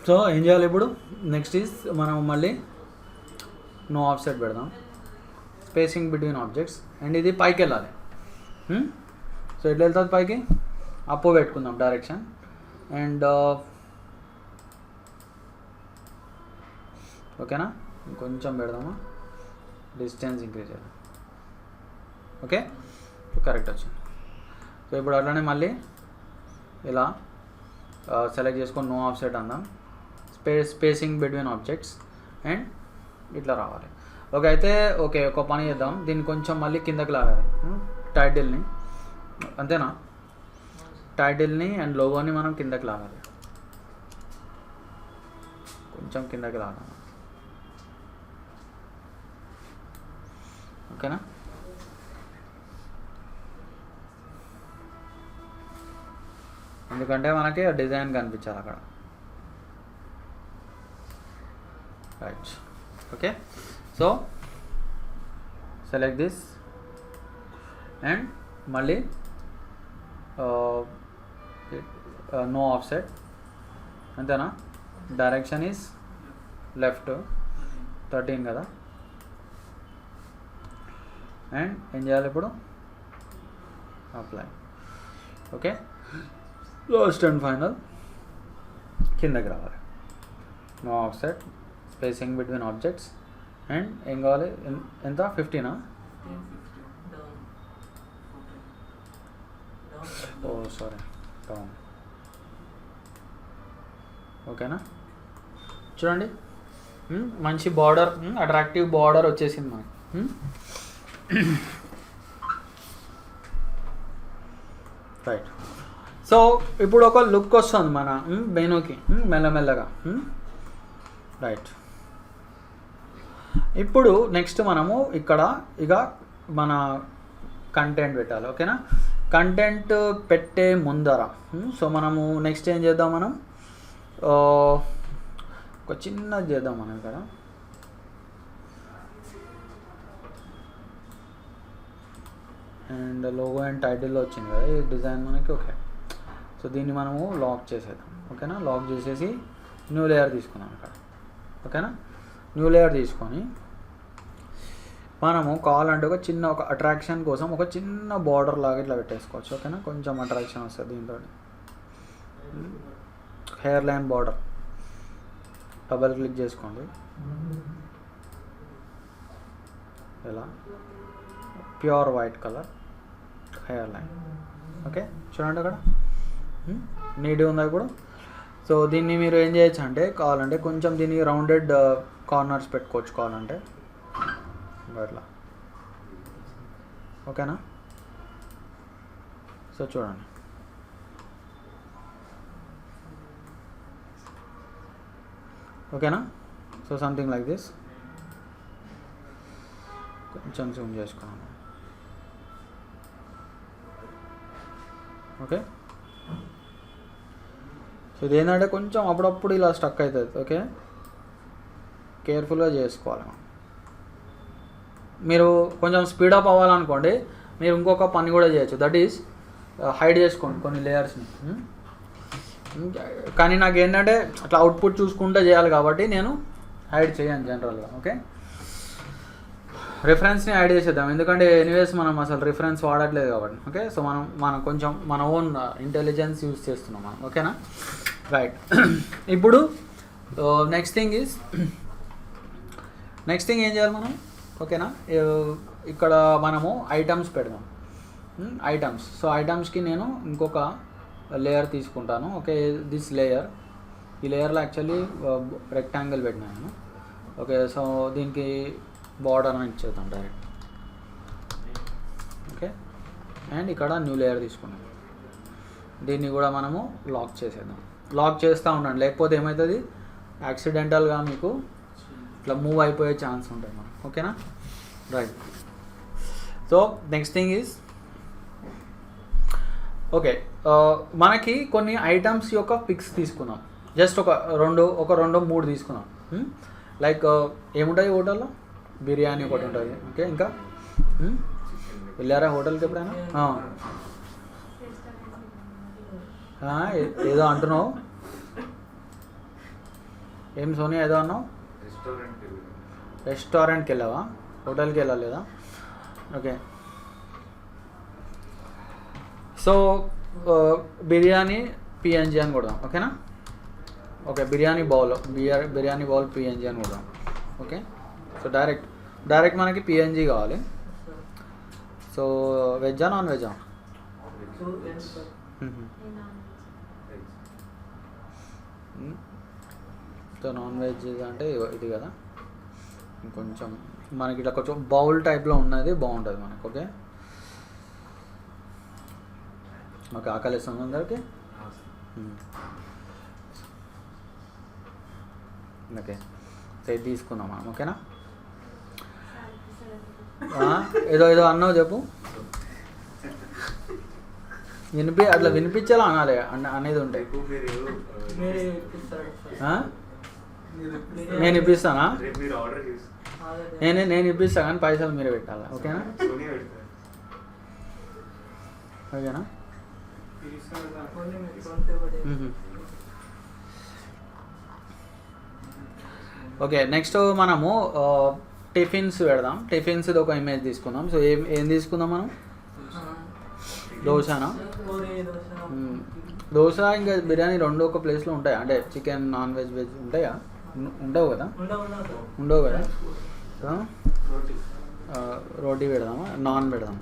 [SPEAKER 1] సో ఏం చేయాలి ఇప్పుడు, నెక్స్ట్ ఈజ్ మనం మళ్ళీ నో ఆఫ్సెట్ పెడదాం, స్పేసింగ్ బిట్వీన్ ఆబ్జెక్ట్స్, అండ్ ఇది పైకి వెళ్ళాలి. సో ఎట్లా వెళ్తుంది పైకి, అప్పు పెట్టుకుందాం డైరెక్షన్, అండ్ ఓకేనా. కొంచెం పెడదామా, డిస్టెన్స్ ఇంక్రీజ్ చేద్దాం, ఓకే. కరెక్ట్ వచ్చింది. సో ఇప్పుడు అట్లనే మళ్ళీ ఇలా సెలెక్ట్ చేసుకొని నో ఆఫ్సెట్ అందాం, స్పేసింగ్ బిట్వీన్ ఆబ్జెక్ట్స్, అండ్ ఇట్లా రావాలి. ఓకే, అయితే ఓకే ఒక పని చేద్దాం, దీన్ని కొంచెం మళ్ళీ కిందకి లాగాలి, టైటిల్ని, అంతేనా. టైటిల్ని అండ్ లోగోని మనం కిందకి లాగాలి, కొంచెం కిందకి రావాలి. ఓకేనా? ఎందుకంటే మనకి డిజైన్ కనిపించాలి అక్కడ. Right. Okay, so select this and మళ్ళీ నో ఆఫ్సెట్, అంతేనా? డైరెక్షన్ ఈజ్ లెఫ్ట్ 13 కదా. అండ్ ఏం చేయాలి ఇప్పుడు? Apply. Okay, last and final కిందకి రావాలి. No offset, spacing between objects. And ఏం కావాలి? ఎంత? 15. Oh sorry, down. ఓకేనా? చూడండి, మంచి బార్డర్, అట్రాక్టివ్ బార్డర్ వచ్చేసింది మనకి. రైట్. సో ఇప్పుడు ఒక లుక్ వస్తుంది మన మెనూకి మెల్లమెల్లగా. రైట్. ఇప్పుడు నెక్స్ట్ మనము ఇక్కడ ఇక మన కంటెంట్ పెట్టాలి. ఓకేనా? కంటెంట్ పెట్టే ముందర సో మనము నెక్స్ట్ ఏం చేద్దాం? మనం ఒక చిన్నది చేద్దాం మనం ఇక్కడ. అండ్ లోగో అండ్ టైటిల్లో వచ్చింది కదా ఈ డిజైన్ మనకి. ఓకే, సో దీన్ని మనము లాక్ చేసేద్దాం. ఓకేనా? లాక్ చేసేసి న్యూ లేయర్ తీసుకున్నాం ఇక్కడ. ఓకేనా? న్యూ లేయర్ తీసుకొని మనము కావాలంటే ఒక చిన్న ఒక అట్రాక్షన్ కోసం ఒక చిన్న బార్డర్ లాగా ఇట్లా పెట్టేసుకోవచ్చు. ఓకేనా? కొంచెం అట్రాక్షన్ వస్తుంది దీంతో. Hair line border double click చేసుకోండి. ఇలా pure white colour hair line. Okay, చూడండి అక్కడ నీట్గా ఉందా ఇప్పుడు. సో దీన్ని మీరు ఏం చేయొచ్చు అంటే కావాలంటే కొంచెం దీన్ని రౌండెడ్ కార్నర్స్ పెట్టుకోవచ్చు కావాలంటే అట్లా. ఓకేనా? సో చూడండి, ఓకేనా? So something like this. కొంచెం జూమ్ చేసుకున్నాను. ఓకే, సో ఇదేంటంటే కొంచెం అప్పుడప్పుడు ఇలా స్టక్ అవుతుంది. ఓకే, కేర్ఫుల్గా చేసుకోవాలి. మీరు కొంచెం స్పీడప్ అవ్వాలనుకోండి, మీరు ఇంకొక పని కూడా చేయొచ్చు. దట్ ఈస్ హైడ్ చేసుకోండి కొన్ని లేయర్స్ని. కానీ నాకు ఏంటంటే అట్లా అవుట్పుట్ చూసుకుంటూ చేయాలి కాబట్టి నేను హైడ్ చేయను జనరల్గా. ఓకే, రిఫరెన్స్ని యాడ్ చేసేద్దాం, ఎందుకంటే ఎనీవేస్ మనం అసలు రిఫరెన్స్ వాడట్లేదు కాబట్టి. ఓకే, సో మనం కొంచెం మన ఓన్ ఇంటెలిజెన్స్ యూజ్ చేస్తున్నాం మనం. ఓకేనా? రైట్. ఇప్పుడు నెక్స్ట్ థింగ్ ఏం చేయాలి మనం? ఓకేనా? ఇక్కడ మనము ఐటమ్స్ పెడదాం. ఐటమ్స్. సో ఐటమ్స్కి నేను ఇంకొక లేయర్ తీసుకుంటాను. ఓకే, దిస్ లేయర్, ఈ లేయర్లో యాక్చువల్లీ రెక్టాంగిల్ పెట్టినాను. ఓకే, సో దీనికి బార్డర్ అని ఇచ్చేద్దాం డైరెక్ట్. ఓకే, అండ్ ఇక్కడ న్యూ లేయర్ తీసుకున్నాం. దీన్ని కూడా మనము లాక్ చేసేద్దాం. లాక్ చేస్తూ ఉండండి, లేకపోతే ఏమవుతుంది యాక్సిడెంటల్గా మీకు ఇట్లా మూవ్ అయిపోయే ఛాన్స్ ఉంటుంది మనం. ఓకేనా? Right. So next thing is okay, మనకి కొన్ని ఐటమ్స్ యొక్క పిక్స్ తీసుకున్నాం. జస్ట్ ఒక రెండు మూడు తీసుకున్నాం. లైక్ ఏముంటాయి హోటల్లో? బిర్యానీ ఒకటి ఉంటుంది. ఓకే, ఇంకా వెళ్ళారా హోటల్కి ఎప్పుడైనా? ఏదో అంటున్నావు, ఏం సోనియా ఏదో అన్నావు? రెస్టారెంట్కి వెళ్ళావా? హోటల్కి వెళ్ళలేదా? ఓకే, సో బిర్యానీ పిఎన్జీ అని కొడదాం. ఓకేనా? ఓకే, బిర్యానీ బౌల్ పిఎన్జీ అని కొడదాం. ఓకే, సో డైరెక్ట్ మనకి పిఎన్జీ కావాలి. సో వెజ్జా నాన్ వెజ్జా? సో నాన్ వెజ్ అంటే ఇది కదా, కొంచెం మనకి ఇట్లా కొంచెం బౌల్ టైప్లో ఉన్నది బాగుంటుంది మనకు. ఓకే, మాకు ఆకలి ఇస్తుంది అందరికి. ఓకే, సో ఇది తీసుకుందాం మనం. ఓకేనా? ఏదో ఏదో అన్నావు చెప్పు. అట్లా వినిపించాలా అనాలి అనేది ఉంటాయి. నేను ఇప్పిస్తానా? నేను ఇప్పిస్తాను కానీ పైసలు మీరే పెట్టాలా. ఓకేనా? ఓకేనా? ఓకే, నెక్స్ట్ మనము టిఫిన్స్ పెడదాం. టిఫిన్స్ది ఒక ఇమేజ్ తీసుకుందాం. సో ఏం తీసుకుందాం మనం? దోశనా? దోశ ఇంకా బిర్యానీ రెండు ఒక ప్లేస్లో ఉంటాయా? అంటే చికెన్ నాన్ వెజ్ వెజ్ ఉంటాయా? ఉండవు కదా? ఉండవు కదా? రోటీ పెడదామా? నాన్ పెడదాం.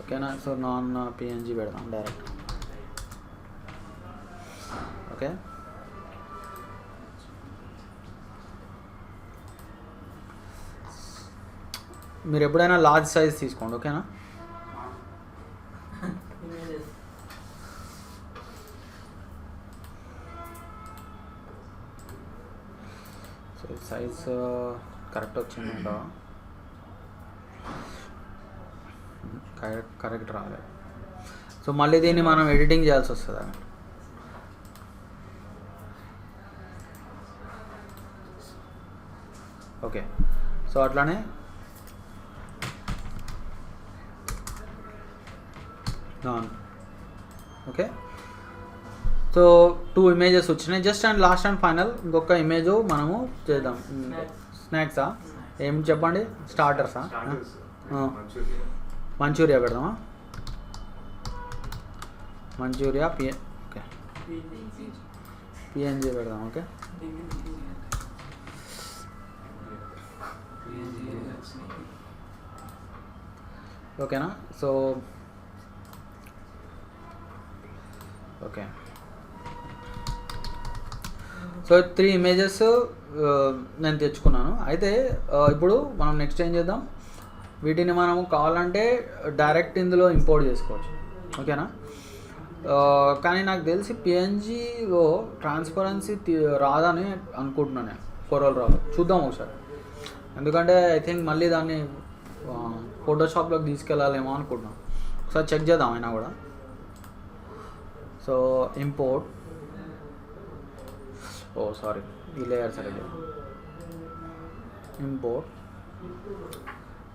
[SPEAKER 1] ఓకేనా? సో నాన్ పిఎన్జీ పెడదాం డైరెక్ట్. ఓకే, మీరు ఎప్పుడైనా లార్జ్ సైజ్ తీసుకోండి. ఓకేనా? సో సైజ్ కరెక్ట్ వచ్చిందంట. కరెక్ట్ రాలేదు. సో మళ్ళీ దీన్ని మనం ఎడిటింగ్ చేయాల్సి వస్తుంది. ఓకే, సో అట్లానే నాన్. ఓకే, సో 2 ఇమేజెస్ వచ్చినాయి. Just and last and final ఇంకొక ఇమేజ్ మనము చేద్దాం. స్నాక్సా? ఏం చెప్పండి? స్టార్టర్సా? మంచూరియా పెడదామా? మంచూరియా ఓకే, పిఎన్జీ పెడదాం. ఓకే, ఓకేనా? సో ఓకే, సో 3 ఇమేజెస్ నేను తెచ్చుకున్నాను. అయితే ఇప్పుడు మనం నెక్స్ట్ ఏం చేద్దాం, వీటిని మనము కావాలంటే డైరెక్ట్ ఇందులో ఇంపోర్ట్ చేసుకోవచ్చు. ఓకేనా? కానీ నాకు తెలిసి పిఎన్జీలో ట్రాన్స్పరెన్సీ రాదని అనుకుంటున్నాను నేను. కొరల్ రాదు, చూద్దాం ఒకసారి. ఎందుకంటే ఐ థింక్ మళ్ళీ దాన్ని ఫోటోషాప్లోకి తీసుకెళ్ళాలేమో అనుకుంటున్నాను. ఒకసారి చెక్ చేద్దాం అయినా కూడా. సో ఇంపోర్ట్, సారీ ఈ layer select import.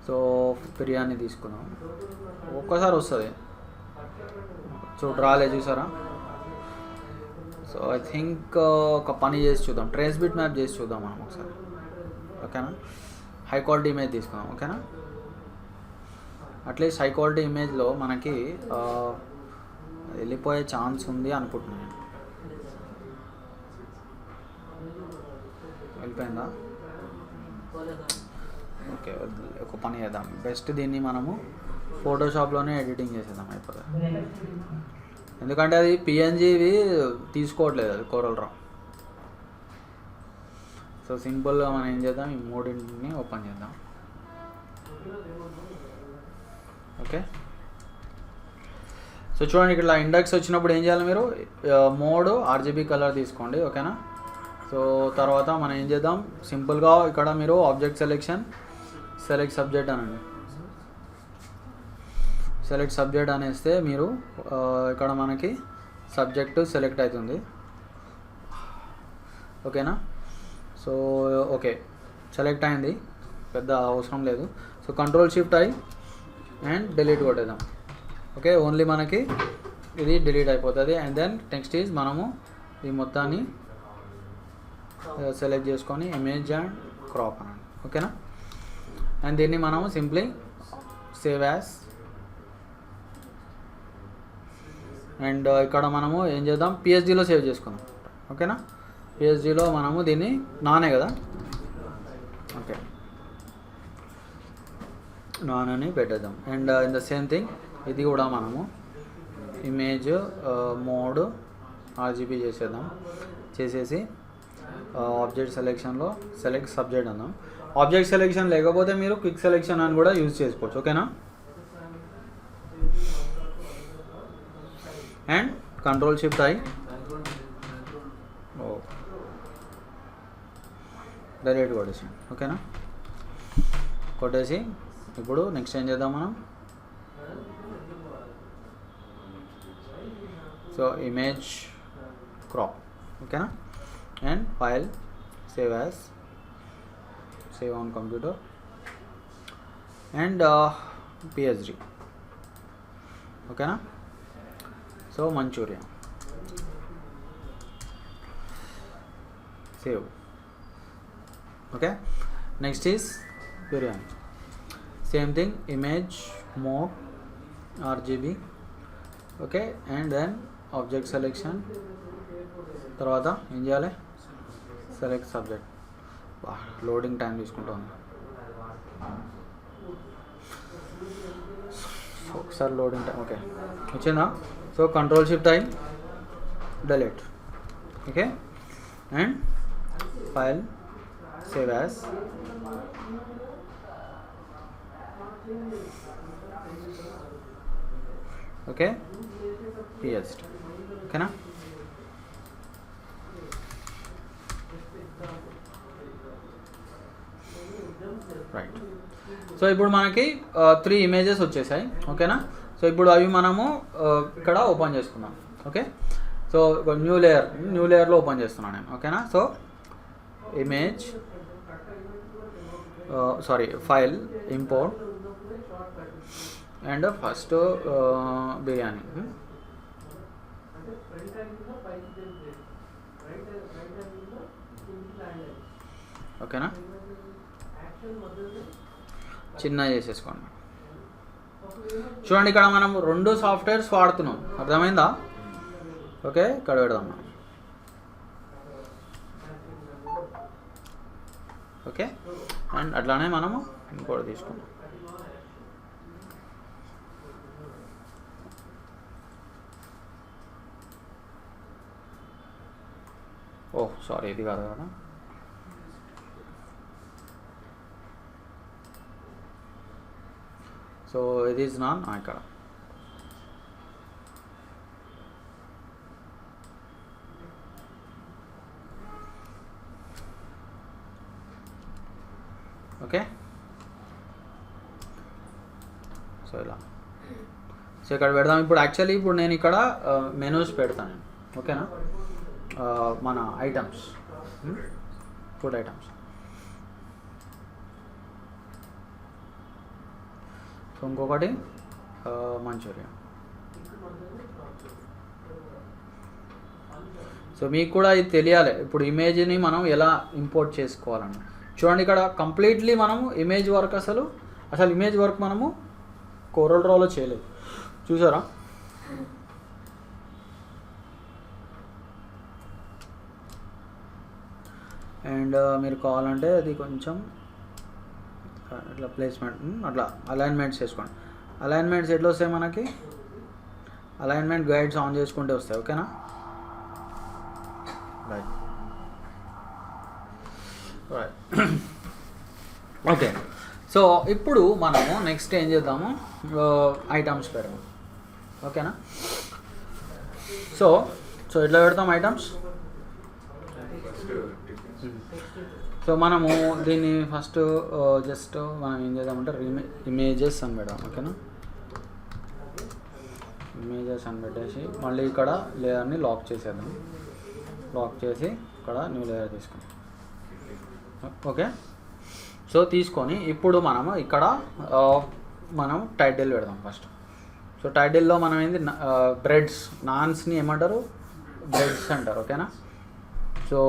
[SPEAKER 1] So biryani తీసుకుందాం. ఒక్కసారి వస్తుంది, రాలే చూసారా? సో ఐ థింక్ ఒక పని చేసి చూద్దాం, ట్రేస్ బిట్ మ్యాప్ చేసి చూద్దాం మనం ఒకసారి. ఓకేనా? హై క్వాలిటీ ఇమేజ్ తీసుకుందాం. ఓకేనా? అట్లీస్ట్ హై క్వాలిటీ ఇమేజ్లో మనకి వెళ్ళిపోయే ఛాన్స్ ఉంది అనుకుంటున్నాను. వెళ్ళిపోయిందా? ఓకే, ఒక పని చేద్దాం. బెస్ట్ దీన్ని మనము ఫోటోషాప్లోనే ఎడిటింగ్ చేసేద్దాం, అయిపోతుంది. ఎందుకంటే అది పిఎన్జీవి తీసుకోవట్లేదు, అది కోరల్ రా. సో సింపుల్గా మనం ఏం చేద్దాం, ఈ మూడింటిని ఓపెన్ చేద్దాం. ఓకే, సో చూడండి ఇక్కడ ఇండెక్స్ వచ్చినప్పుడు ఏం చేయాలి మీరు, మోడ్ ఆర్జీబీ కలర్ తీసుకోండి. ఓకేనా? సో తర్వాత మనం ఏం చేద్దాం, సింపుల్గా ఇక్కడ మీరు ఆబ్జెక్ట్ సెలెక్ట్ సబ్జెక్ట్ అనండి. సెలెక్ట్ సబ్జెక్ట్ అనేస్తే మీరు ఇక్కడ మనకి సబ్జెక్టు సెలెక్ట్ అవుతుంది. ఓకేనా? సో ఓకే, సెలెక్ట్ అయింది, పెద్ద అవసరం లేదు. సో కంట్రోల్ షిఫ్ట్ అయ్యి అండ్ డిలీట్ కొట్టేద్దాం. ఓకే, ఓన్లీ మనకి ఇది డిలీట్ అయిపోతుంది. అండ్ దెన్ నెక్స్ట్ ఈజ్ మనము ఈ మొత్తాన్ని సెలెక్ట్ చేసుకొని ఇమేజ్ అండ్ క్రాప్ అనండి. ఓకేనా? అండ్ దీన్ని మనము సింప్లీ సేవ్ యాజ్. అండ్ ఇక్కడ మనము ఏం చేద్దాం, పిఎస్డీలో సేవ్ చేసుకుందాం. ఓకేనా? పిఎస్డీలో మనము దీన్ని నానే కదా, ఓకే నాన్ అని పెట్టేద్దాం. And in the same thing ఇది కూడా మనము ఇమేజ్ మోడ్ ఆర్జీబీ చేసేసి ఆబ్జెక్ట్ సెలెక్షన్లో సెలెక్ట్ సబ్జెక్ట్ అందాం. ఆబ్జెక్ట్ సెలెక్షన్ లేకపోతే మీరు క్విక్ సెలెక్షన్ అని కూడా యూజ్ చేసుకోవచ్చు. ఓకేనా? And control shift I direct కొట్టేసి ఓకేనా. కొట్టేసి ఇప్పుడు నెక్స్ట్ ఏం చేద్దాం మనం. సో ఇమేజ్ క్రాప్ ఓకేనా. And file save as, save on computer and PSD ఓకేనా. So Manchuria save. okay, next is biryani, same thing, image mode RGB okay, and then object selection, తర్వాత ఏం చేయాలి, సెలెక్ట్ సబ్జెక్ట్. లోడింగ్ టైం తీసుకుంటుంది ఒకసారి loading time. Okay వచ్చిందా. So control shift I delete okay. And file save as, okay, PSD ఓకేనా. Right. So ఇప్పుడు మనకి 3 images వచ్చేసాయి ఓకేనా. సో ఇప్పుడు అవి మనము ఇక్కడ ఓపెన్ చేసుకుందాం ఓకే. సో న్యూ లేయర్లో ఓపెన్ చేస్తున్నాను నేను ఓకేనా. So image file import and first biryani ఓకేనా. చిన్న చేసేసుకోండి. చూడండి ఇక్కడ మనం 2 సాఫ్ట్వేర్స్ వాడుతున్నాం, అర్థమైందా. ఓకే ఇక్కడ పెడదాం ఓకే. అండ్ అట్లానే మనము ఇంకోటి తీసుకున్నాం. ఓహ్ సారీ ఇది కాదు కదా. సో ఇది ఈజ్ నాన్ ఇక్కడ ఓకే. సో ఇలా సో ఇక్కడ పెడదాం. ఇప్పుడు యాక్చువల్లీ ఇప్పుడు నేను ఇక్కడ మెనూస్ పెడతాను ఓకేనా. మన ఐటమ్స్, ఫుడ్ ఐటమ్స్. సో ఇంకొకటి మంచూరియా. సో మీకు కూడా ఇది తెలియాలి ఇప్పుడు ఇమేజ్ని మనం ఎలా ఇంపోర్ట్ చేసుకోవాలని. చూడండి ఇక్కడ కంప్లీట్లీ మనము ఇమేజ్ వర్క్ అసలు ఇమేజ్ వర్క్ మనము కోరల్ డ్రాలో చేయలేదు చూసారా. అండ్ మీరు కావాలంటే అది కొంచెం అట్లా ప్లేస్మెంట్ అట్లా అలైన్మెంట్స్ చేసుకోండి. అలైన్మెంట్స్ ఎట్లా వస్తాయి మనకి, అలైన్మెంట్ గైడ్స్ ఆన్ చేసుకుంటే వస్తాయి ఓకేనా. Right right okay. సో ఇప్పుడు మనము నెక్స్ట్ ఏం చేద్దాము, ఐటమ్స్ పెడదాం ఓకేనా. సో సో ఎట్లా పెడతాం ఐటమ్స్. సో మనము దీన్ని ఫస్ట్ జస్ట్ మనం ఏం చేద్దామంటే ఇమేజెస్ అని పెడదాం ఓకేనా. ఇమేజెస్ అని పెట్టేసి మళ్ళీ ఇక్కడ లేయర్ని లాక్ చేసేద్దాం. లాక్ చేసి ఇక్కడ న్యూ లేయర్ తీసుకుందాం ఓకే. సో తీసుకొని ఇప్పుడు మనము ఇక్కడ మనం టైటిల్ పెడదాం ఫస్ట్. సో టైటిల్లో మనం ఏంది బ్రెడ్స్, నాన్స్ని ఏమంటారు, బ్రెడ్స్ అంటారు ఓకేనా. సో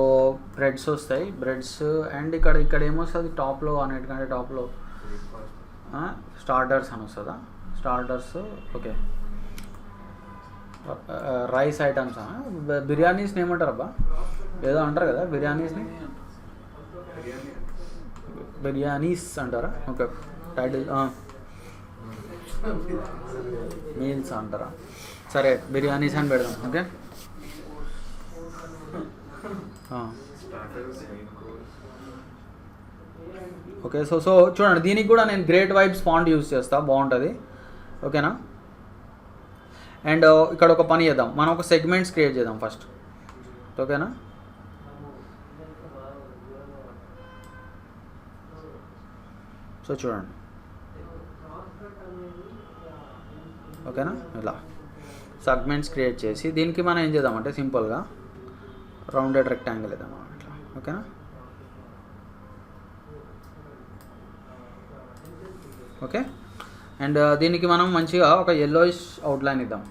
[SPEAKER 1] బ్రెడ్స్ వస్తాయి, బ్రెడ్స్. అండ్ ఇక్కడ ఏమొస్తుంది టాప్లో, అన్నిటికంటే టాప్లో స్టార్టర్స్ అని వస్తుందా, స్టార్టర్స్ ఓకే. రైస్ ఐటమ్స్, బిర్యానీస్ని ఏమంటారు అబ్బా, ఏదో అంటారు కదా బిర్యానీస్ని, బిర్యానీస్ అంటారా ఓకే. టైటిల్ మీల్స్ అంటారా, సరే బిర్యానీస్ అని పెడదాం ఓకే. ఓకే. సో సో చూడండి దీనికి కూడా నేను గ్రేట్ వైబ్స్ ఫాంట్ యూజ్ చేస్తా, బాగుంటుంది ఓకేనా. అండ్ ఇక్కడ ఒక పని చేద్దాం, మనం ఒక సెగ్మెంట్స్ క్రియేట్ చేద్దాం ఫస్ట్. ఓకేనా? సో చూడండి, ఓకేనా? ఇలా సెగ్మెంట్స్ క్రియేట్ చేసి దీనికి మనం ఏం చేద్దామంటే సింపుల్గా రౌండెడ్ రెక్టాంగిల్ ఇద్దాం ఇట్లా. ఓకేనా? ఓకే. అండ్ దీనికి మనం మంచిగా ఒక yellowish అవుట్లైన్ ఇద్దాం.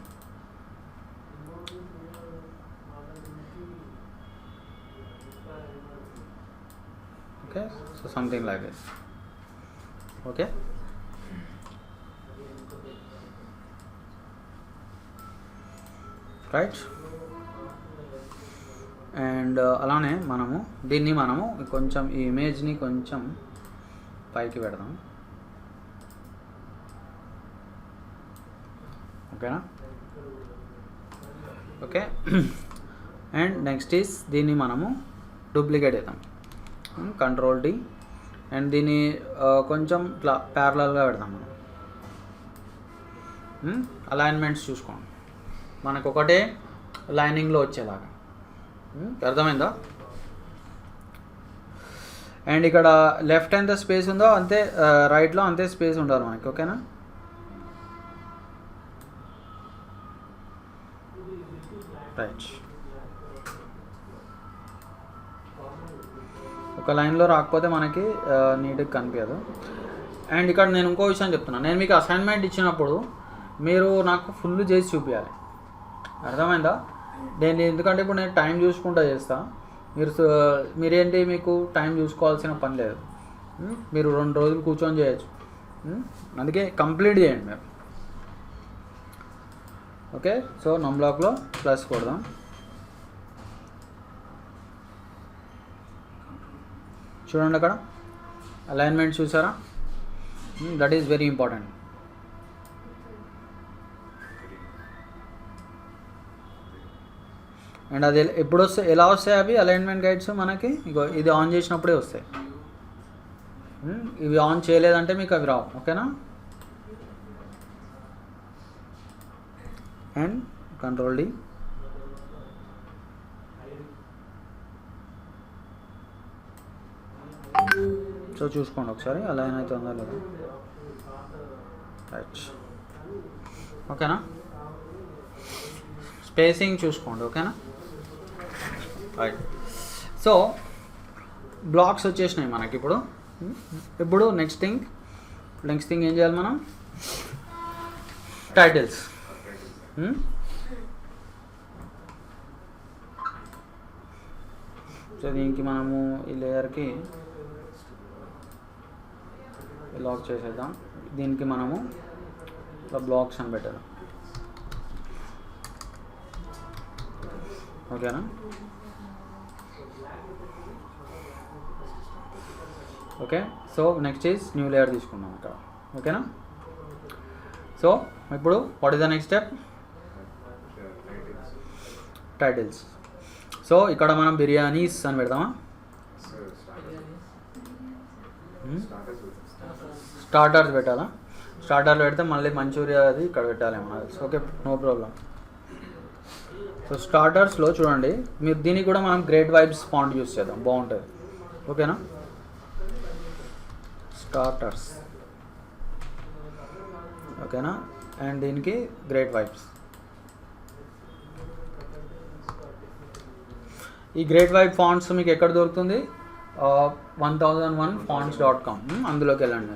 [SPEAKER 1] Okay, so something like this. Okay, right. And అలానే దీన్ని మనము కొంచెం ఈ ఇమేజ్ని కొంచెం పైకి పెడదాం. ఓకేనా? ఓకే. అండ్ నెక్స్ట్ ఈస్ దీన్ని మనము డూప్లికేట్ చేద్దాం, Ctrl D. అండ్ దీన్ని కొంచెం ఇట్లా ప్యారలల్గా పెడదాం మనం. అలైన్మెంట్స్ చూసుకోండి, మనకు ఒకటే లైనింగ్లో వచ్చేలాగా. అర్థమైందా? అండ్ ఇక్కడ లెఫ్ట్ ఎంత స్పేస్ ఉందో అంతే రైట్లో అంతే స్పేస్ ఉండాలి మనకి. ఓకేనా? రైట్. ఒక లైన్లో రాకపోతే మనకి నీట్గా కనిపించదు. అండ్ ఇక్కడ నేను ఇంకో విషయం చెప్తున్నాను, నేను మీకు అసైన్మెంట్ ఇచ్చినప్పుడు మీరు నాకు ఫుల్ చేసి చూపించాలి. అర్థమైందా? నేను ఎందుకంటే ఇప్పుడు నేను టైం చూసుకుంటూ చేస్తాను, మీరేంటి మీకు టైం చూసుకోవాల్సిన పని లేదు. మీరు 2 రోజులు కూర్చొని చేయొచ్చు. అందుకే కంప్లీట్ చేయండి మీరు. ఓకే, సో నమ్ బ్లాక్లో ప్లస్ కొడదాం. చూడండి అక్కడ అలైన్మెంట్ చూసారా? That is very important. And అది ఎప్పుడు వస్తాయి, ఎలా వస్తాయి అవి అలైన్మెంట్ గైడ్స్ మనకి? ఇగో ఇది ఆన్ చేసినప్పుడే వస్తాయి. ఇవి ఆన్ చేయలేదంటే మీకు అవి రావు. ఓకేనా? And Ctrl D. సో చూసుకోండి ఒకసారి అలైన్ అవుతుందా లేదా. రైట్. ఓకేనా? స్పేసింగ్ చూసుకోండి. ఓకేనా? రైట్. సో బ్లాక్స్ వచ్చేసినాయి మనకి ఇప్పుడు. నెక్స్ట్ థింగ్ ఏం చేయాలి మనం? టైటిల్స్. సో దీనికి మనము ఈ లేయర్కి లాక్ చేసేద్దాం. దీనికి మనము ఇట్లా బ్లాక్స్ అని పెట్టాలి. ఓకేనా? Okay, so next is new layer తీసుకున్నాం ఇక్కడ. ఓకేనా? సో ఇప్పుడు what is the next step? Titles. So ఇక్కడ మనం బిర్యానీస్ అని పెడదామా? స్టార్టర్స్ పెట్టాలా? స్టార్టర్లు పెడితే మళ్ళీ మంచూరియా అది ఇక్కడ పెట్టాలేమో. Okay, no problem. సో స్టార్టర్స్లో చూడండి, మీరు దీనికి కూడా మనం గ్రేట్ వైబ్స్ ఫాంట్ యూస్ చేద్దాం, బాగుంటుంది. ఓకేనా? స్టార్టర్స్. ఓకేనా? అండ్ దీనికి గ్రేట్ వైబ్స్. ఈ గ్రేట్ వైబ్ ఫాంట్స్ మీకు ఎక్కడ దొరుకుతుంది? 1001fonts.com. అందులోకి వెళ్ళండి.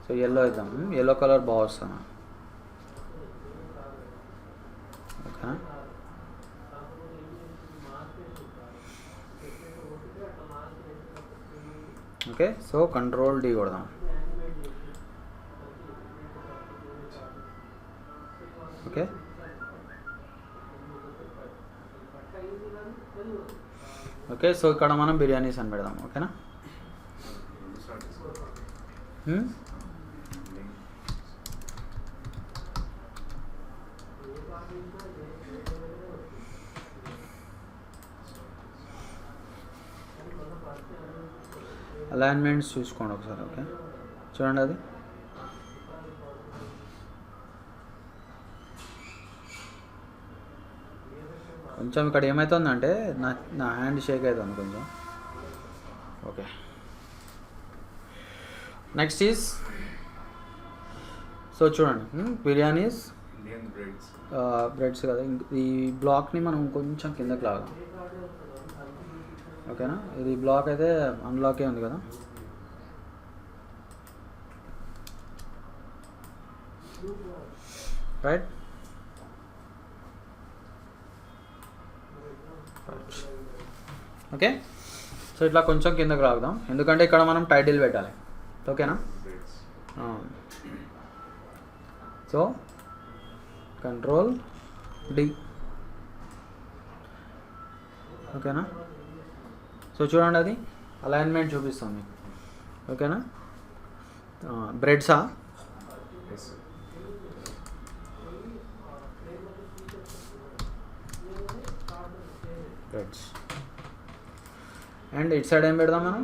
[SPEAKER 1] సో ఎల్లో ఇద్దాం, ఎల్లో కలర్ బాగా వస్తుంది. ఓకేనా? ఓకే, సో Ctrl D కొడదాం. ఓకే, ఓకే, సో ఇక్కడ మనం బిర్యానీస్ అని పెడదాం. ఓకేనా? అలైన్మెంట్స్ చూసుకోండి ఒకసారి. ఓకే, చూడండి అది కొంచెం ఇక్కడ ఏమవుతుందంటే నా హ్యాండ్ షేక్ అవుతుంది కొంచెం. ఓకే, నెక్స్ట్ ఈజ్ సో చూడండి బిర్యానీస్ బ్రెడ్స్ కదా. ఈ బ్లాక్ని మనం కొంచెం కిందకి లాగా. ఓకేనా, ఇది బ్లాక్ అయితే అన్లాకే ఉంది కదా. Right, okay. సో ఇట్లా కొంచెం కిందకి రాగుదాం, ఎందుకంటే ఇక్కడ మనం టైటిల్ పెట్టాలి. ఓకేనా, సో కంట్రోల్ డి. ఓకేనా, సో చూడండి అది అలైన్మెంట్ చూపిస్తాం మీకు. ఓకేనా, బ్రెడ్సా బ్రెడ్స్ అండ్ ఇట్ సైడ్ ఏం పెడదాం మనం,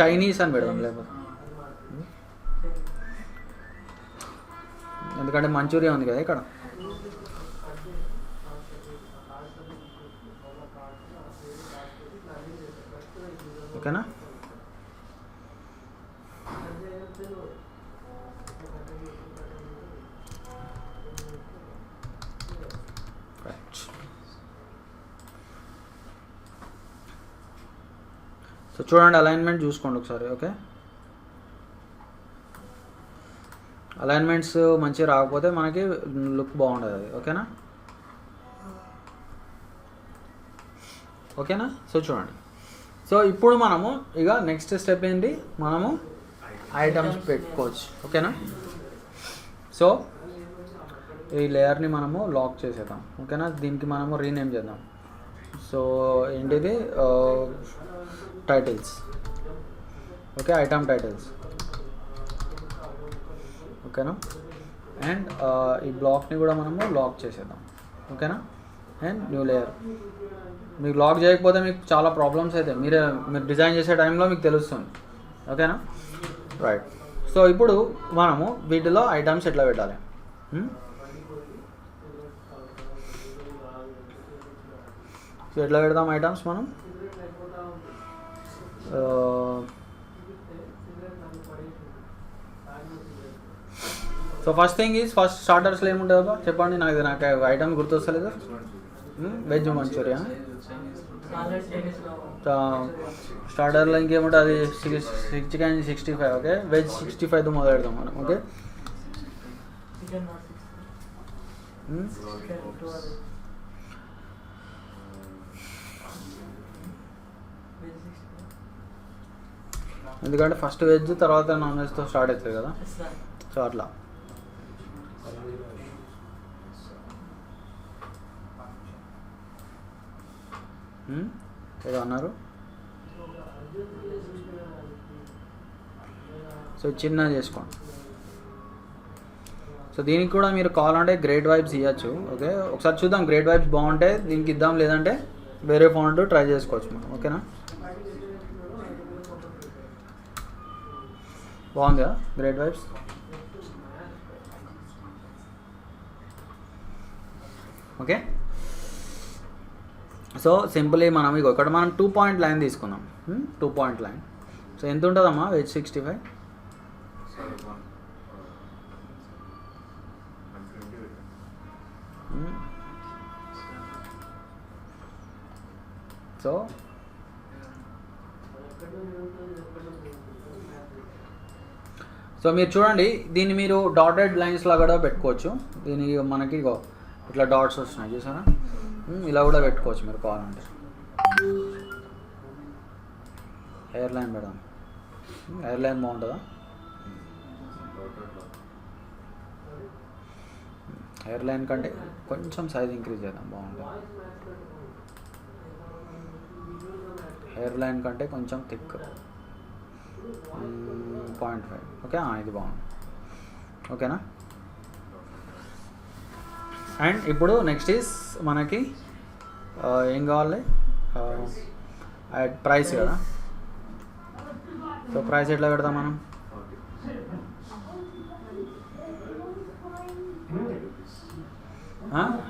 [SPEAKER 1] చైనీస్ అని పెడదాం, లేకపోతే ఎందుకంటే మంచూరియా ఉంది కదా ఇక్కడ. ఓకేనా, సో చూడండి అలైన్మెంట్ చూసుకోండి ఒకసారి. ఓకే, అలైన్మెంట్స్ మంచిగా రాకపోతే మనకి లుక్ బాగుండదు అది. ఓకేనా, ఓకేనా. సో చూడండి, సో ఇప్పుడు మనము ఇక నెక్స్ట్ స్టెప్ ఏంటి, మనము ఐటమ్స్ పెట్టుకోవచ్చు. ఓకేనా, సో ఈ లేయర్ని మనము లాక్ చేసేద్దాం. ఓకేనా, దీనికి మనము రీనేమ్ చేద్దాం. సో ఏంటిది, టైటిల్స్. Okay, item titles. ఓకేనా, అండ్ ఈ బ్లాక్ని కూడా మనము లాక్ చేసేద్దాం. ఓకేనా, అండ్ న్యూ లేయర్. మీకు లాక్ చేయకపోతే మీకు చాలా ప్రాబ్లమ్స్ అయితే మీరు డిజైన్ చేసే టైంలో మీకు తెలుస్తుంది. ఓకేనా, రైట్. సో ఇప్పుడు మనము వీటిలో ఐటమ్స్ ఎట్లా పెట్టాలి, సో ఎట్లా పెడదాం ఐటమ్స్ మనం. So first thing is, first స్టార్టర్స్లో ఏముంటుంది బాబా చెప్పండి, నాకు ఐటమ్ గుర్తొస్తలేదు. వెజ్ మంచూరియా స్టార్టర్లో ఇంకేముంటుంది, అది చికెన్ 65. ఓకే, వెజ్ 65తో మొదలు పెడదాం మనం. ఓకే, ఎందుకంటే ఫస్ట్ వెజ్ తర్వాత నాన్ వెజ్తో స్టార్ట్ అవుతుంది కదా. సో అట్లా ఏదో అన్నారు. సో చిన్న చేసుకోండి. సో దీనికి కూడా మీరు కావాలంటే గ్రేట్ వైబ్స్ ఇవ్వచ్చు. ఓకే, ఒకసారి చూద్దాం, గ్రేట్ వైబ్స్ బాగుంటే దీనికి ఇద్దాం, లేదంటే వేరే ఫాంట్ ట్రై చేసుకోవచ్చు మనం. ఓకేనా, బాగుందా great vibes. Okay, so simply మనం ఇక్కడ మనం 2 పాయింట్ లైన్ తీసుకుందాం. 2 పాయింట్ లైన్. సో ఎంత ఉంటుందమ్మా వెజ్ 65? సో మీరు చూడండి, దీన్ని మీరు డాటెడ్ లైన్స్ లాగా కూడా పెట్టుకోవచ్చు. దీనికి మనకి ఇట్లా డాట్స్ వస్తున్నాయి చూసారా, ఇలా కూడా పెట్టుకోవచ్చు మీరు కావాలంటే. హెయిర్ లైన్ పెడదాం. హెయిర్ లైన్ బాగుంటుందా? హెయిర్ లైన్ కంటే కొంచెం సైజ్ ఇంక్రీజ్ చేద్దాం, బాగుంటుంది. హెయిర్ లైన్ కంటే కొంచెం థిక్ 0.5. ఓకే, ఇది బాగుంది. ఓకేనా, అండ్ ఇప్పుడు నెక్స్ట్ ఈజ్ మనకి ఏం కావాలి, ప్రైస్ కదా. సో ప్రైస్ ఎట్లా పెడతాం మనం?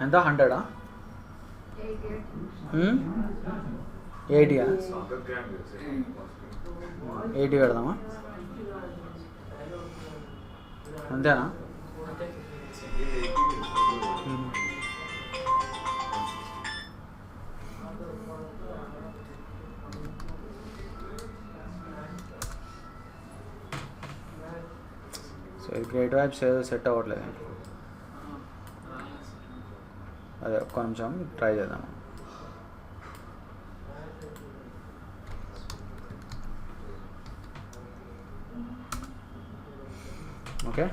[SPEAKER 1] ఎంత 100? 80? 80 పెడదామా? అంతేనా? సో ఈ గ్రేట్ వైబ్స్ సెట్ అవ్వట్లేదు. అదే ఒక్క నిమిషం ట్రై చేద్దాం. ఓకే,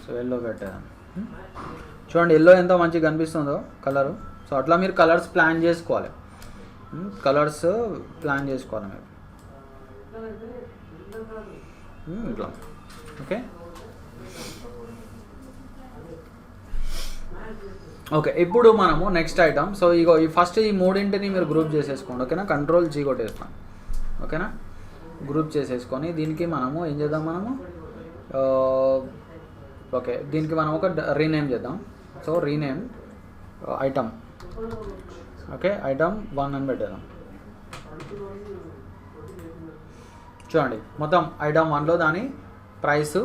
[SPEAKER 1] సో ఎల్లో పెట్టేద్దాం. చూడండి ఎల్లో ఎంత మంచిగా కనిపిస్తుందో కలరు. సో అట్లా మీరు కలర్స్ ప్లాన్ చేసుకోవాలి. మీరు ఇట్లా. ఓకే ఓకే, ఇప్పుడు మనము నెక్స్ట్ ఐటమ్. సో ఇగో ఈ ఫస్ట్ ఈ మూడింటిని మీరు గ్రూప్ చేసేసుకోండి. ఓకేనా, కంట్రోల్ G కొట్టేస్తాం. ఓకేనా, గ్రూప్ చేసేసుకొని దీనికి మనము ఏం చేద్దాం, ఓకే దీనికి మనం ఒక రీనేమ్ చేద్దాం. So rename item. Okay, item 1 అని పెట్టేద్దాం. చూడండి మొత్తం ఐటమ్ 1లో దాని ప్రైస్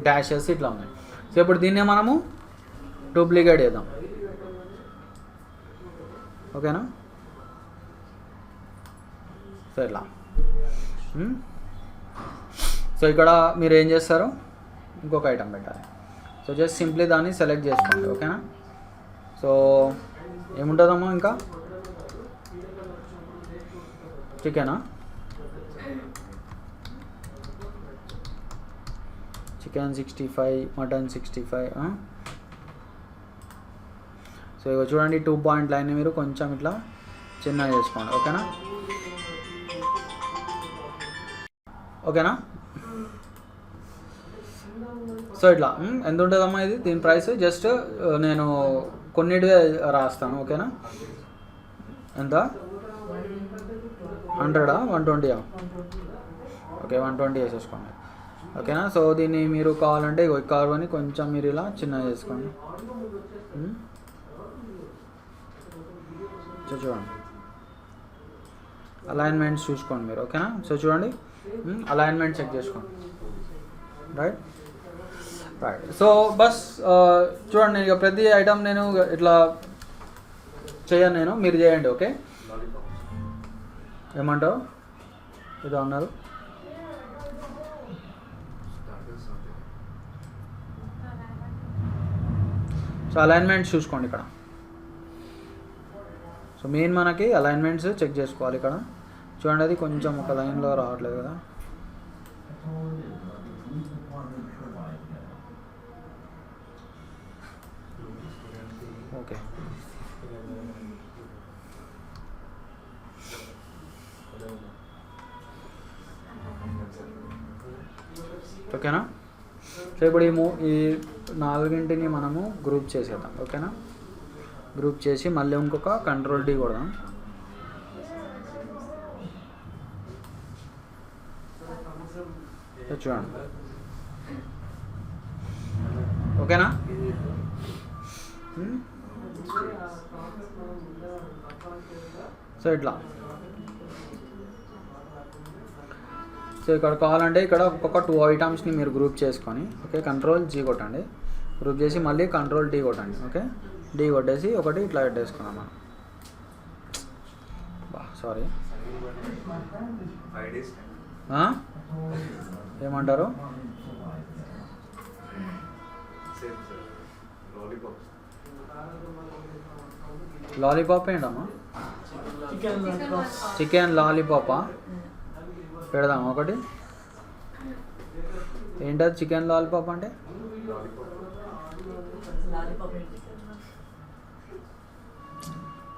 [SPEAKER 1] డాషెస్ ఇట్లా ఉన్నాయి. సో ఇప్పుడు దీన్నే మనము డూప్లికేట్ చేద్దాం. ఓకేనా, సో ఇట్లా. సో ఇక్కడ మీరు ఏం చేస్తారు, ఇంకొక ఐటమ్ పెట్టాలి. సో జస్ట్ సింప్లీ దాన్ని సెలెక్ట్ చేసుకోండి. ఓకేనా, సో ఏముంటుందమ్మా ఇంకా చికెనా, చికెన్ 65, మటన్ 65. సో ఇక చూడండి 2 పాయింట్ లైన్ మీరు కొంచెం ఇట్లా చిన్నగా చేసుకోండి. ఓకేనా, ఓకేనా. సో ఇట్లా ఎంత ఉంటుందమ్మా ఇది, దీని ప్రైస్ జస్ట్ నేను కొన్నిటిగా రాస్తాను. ఓకేనా, ఎంత 100, 120? ఓకే 120 వేసేసుకోండి. ఓకేనా, సో దీన్ని మీరు కావాలంటే కావాలని కొంచెం మీరు ఇలా చిన్నగా చేసుకోండి. చూడండి అలైన్మెంట్స్ చూసుకోండి మీరు. ఓకేనా, సో చూడండి అలైన్మెంట్ చెక్ చేసుకోండి. రైట్. సో బస్ చూడండి, ఇక ప్రతి ఐటమ్ నేను ఇట్లా చేయను, మీరు చేయండి. ఓకే, ఏమంటావు, ఏదో అన్నారు. సో అలైన్మెంట్స్ చూసుకోండి ఇక్కడ. సో మెయిన్ మనకి అలైన్మెంట్స్ చెక్ చేసుకోవాలి ఇక్కడ. చూడండి అది కొంచెం ఒక లైన్లో రావట్లేదు కదా. ఓకే, ఓకేనా. సో ఇప్పుడు ఈ 4ని మనము గ్రూప్ చేసేద్దాం. ఓకేనా, గ్రూప్ చేసి మళ్ళీ ఇంకొక కంట్రోల్ D కొడదాం. చూడండి ఓకేనా. సో ఇట్లా. సో ఇక్కడ కావాలంటే ఇక్కడ ఒక్కొక్క 2 ఐటమ్స్ని మీరు గ్రూప్ చేసుకొని, ఓకే కంట్రోల్ G కొట్టండి, గ్రూప్ చేసి మళ్ళీ కంట్రోల్ D కొట్టండి. ఓకే, D కొట్టేసి ఒకటి ఇట్లా పెట్టేసుకున్నాం మనం. సారీ ఏమంటారు, లాలీపాప్ ఏంటమ్మా, చికెన్ లాలీపాపా పెడదాం ఒకటి. ఏంటది చికెన్ లాలీపాప్ అంటే?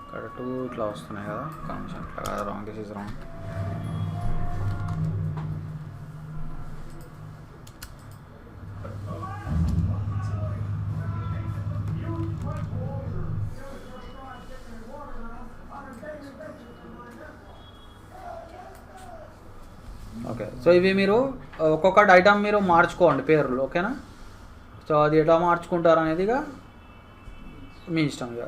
[SPEAKER 1] ఇక్కడ 2 ఇట్లా వస్తున్నాయి కదా, కాన్షన్ ఇట్లా కదా, wrong, this is wrong. Okay. So ఇవి మీరు ఒక్కొక్కటి ఐటమ్ మీరు మార్చుకోండి పేర్లు, ఓకేనా. సో అది ఎట్లా మార్చుకుంటారు అనేది ఇక మీ ఇష్టం. ఇక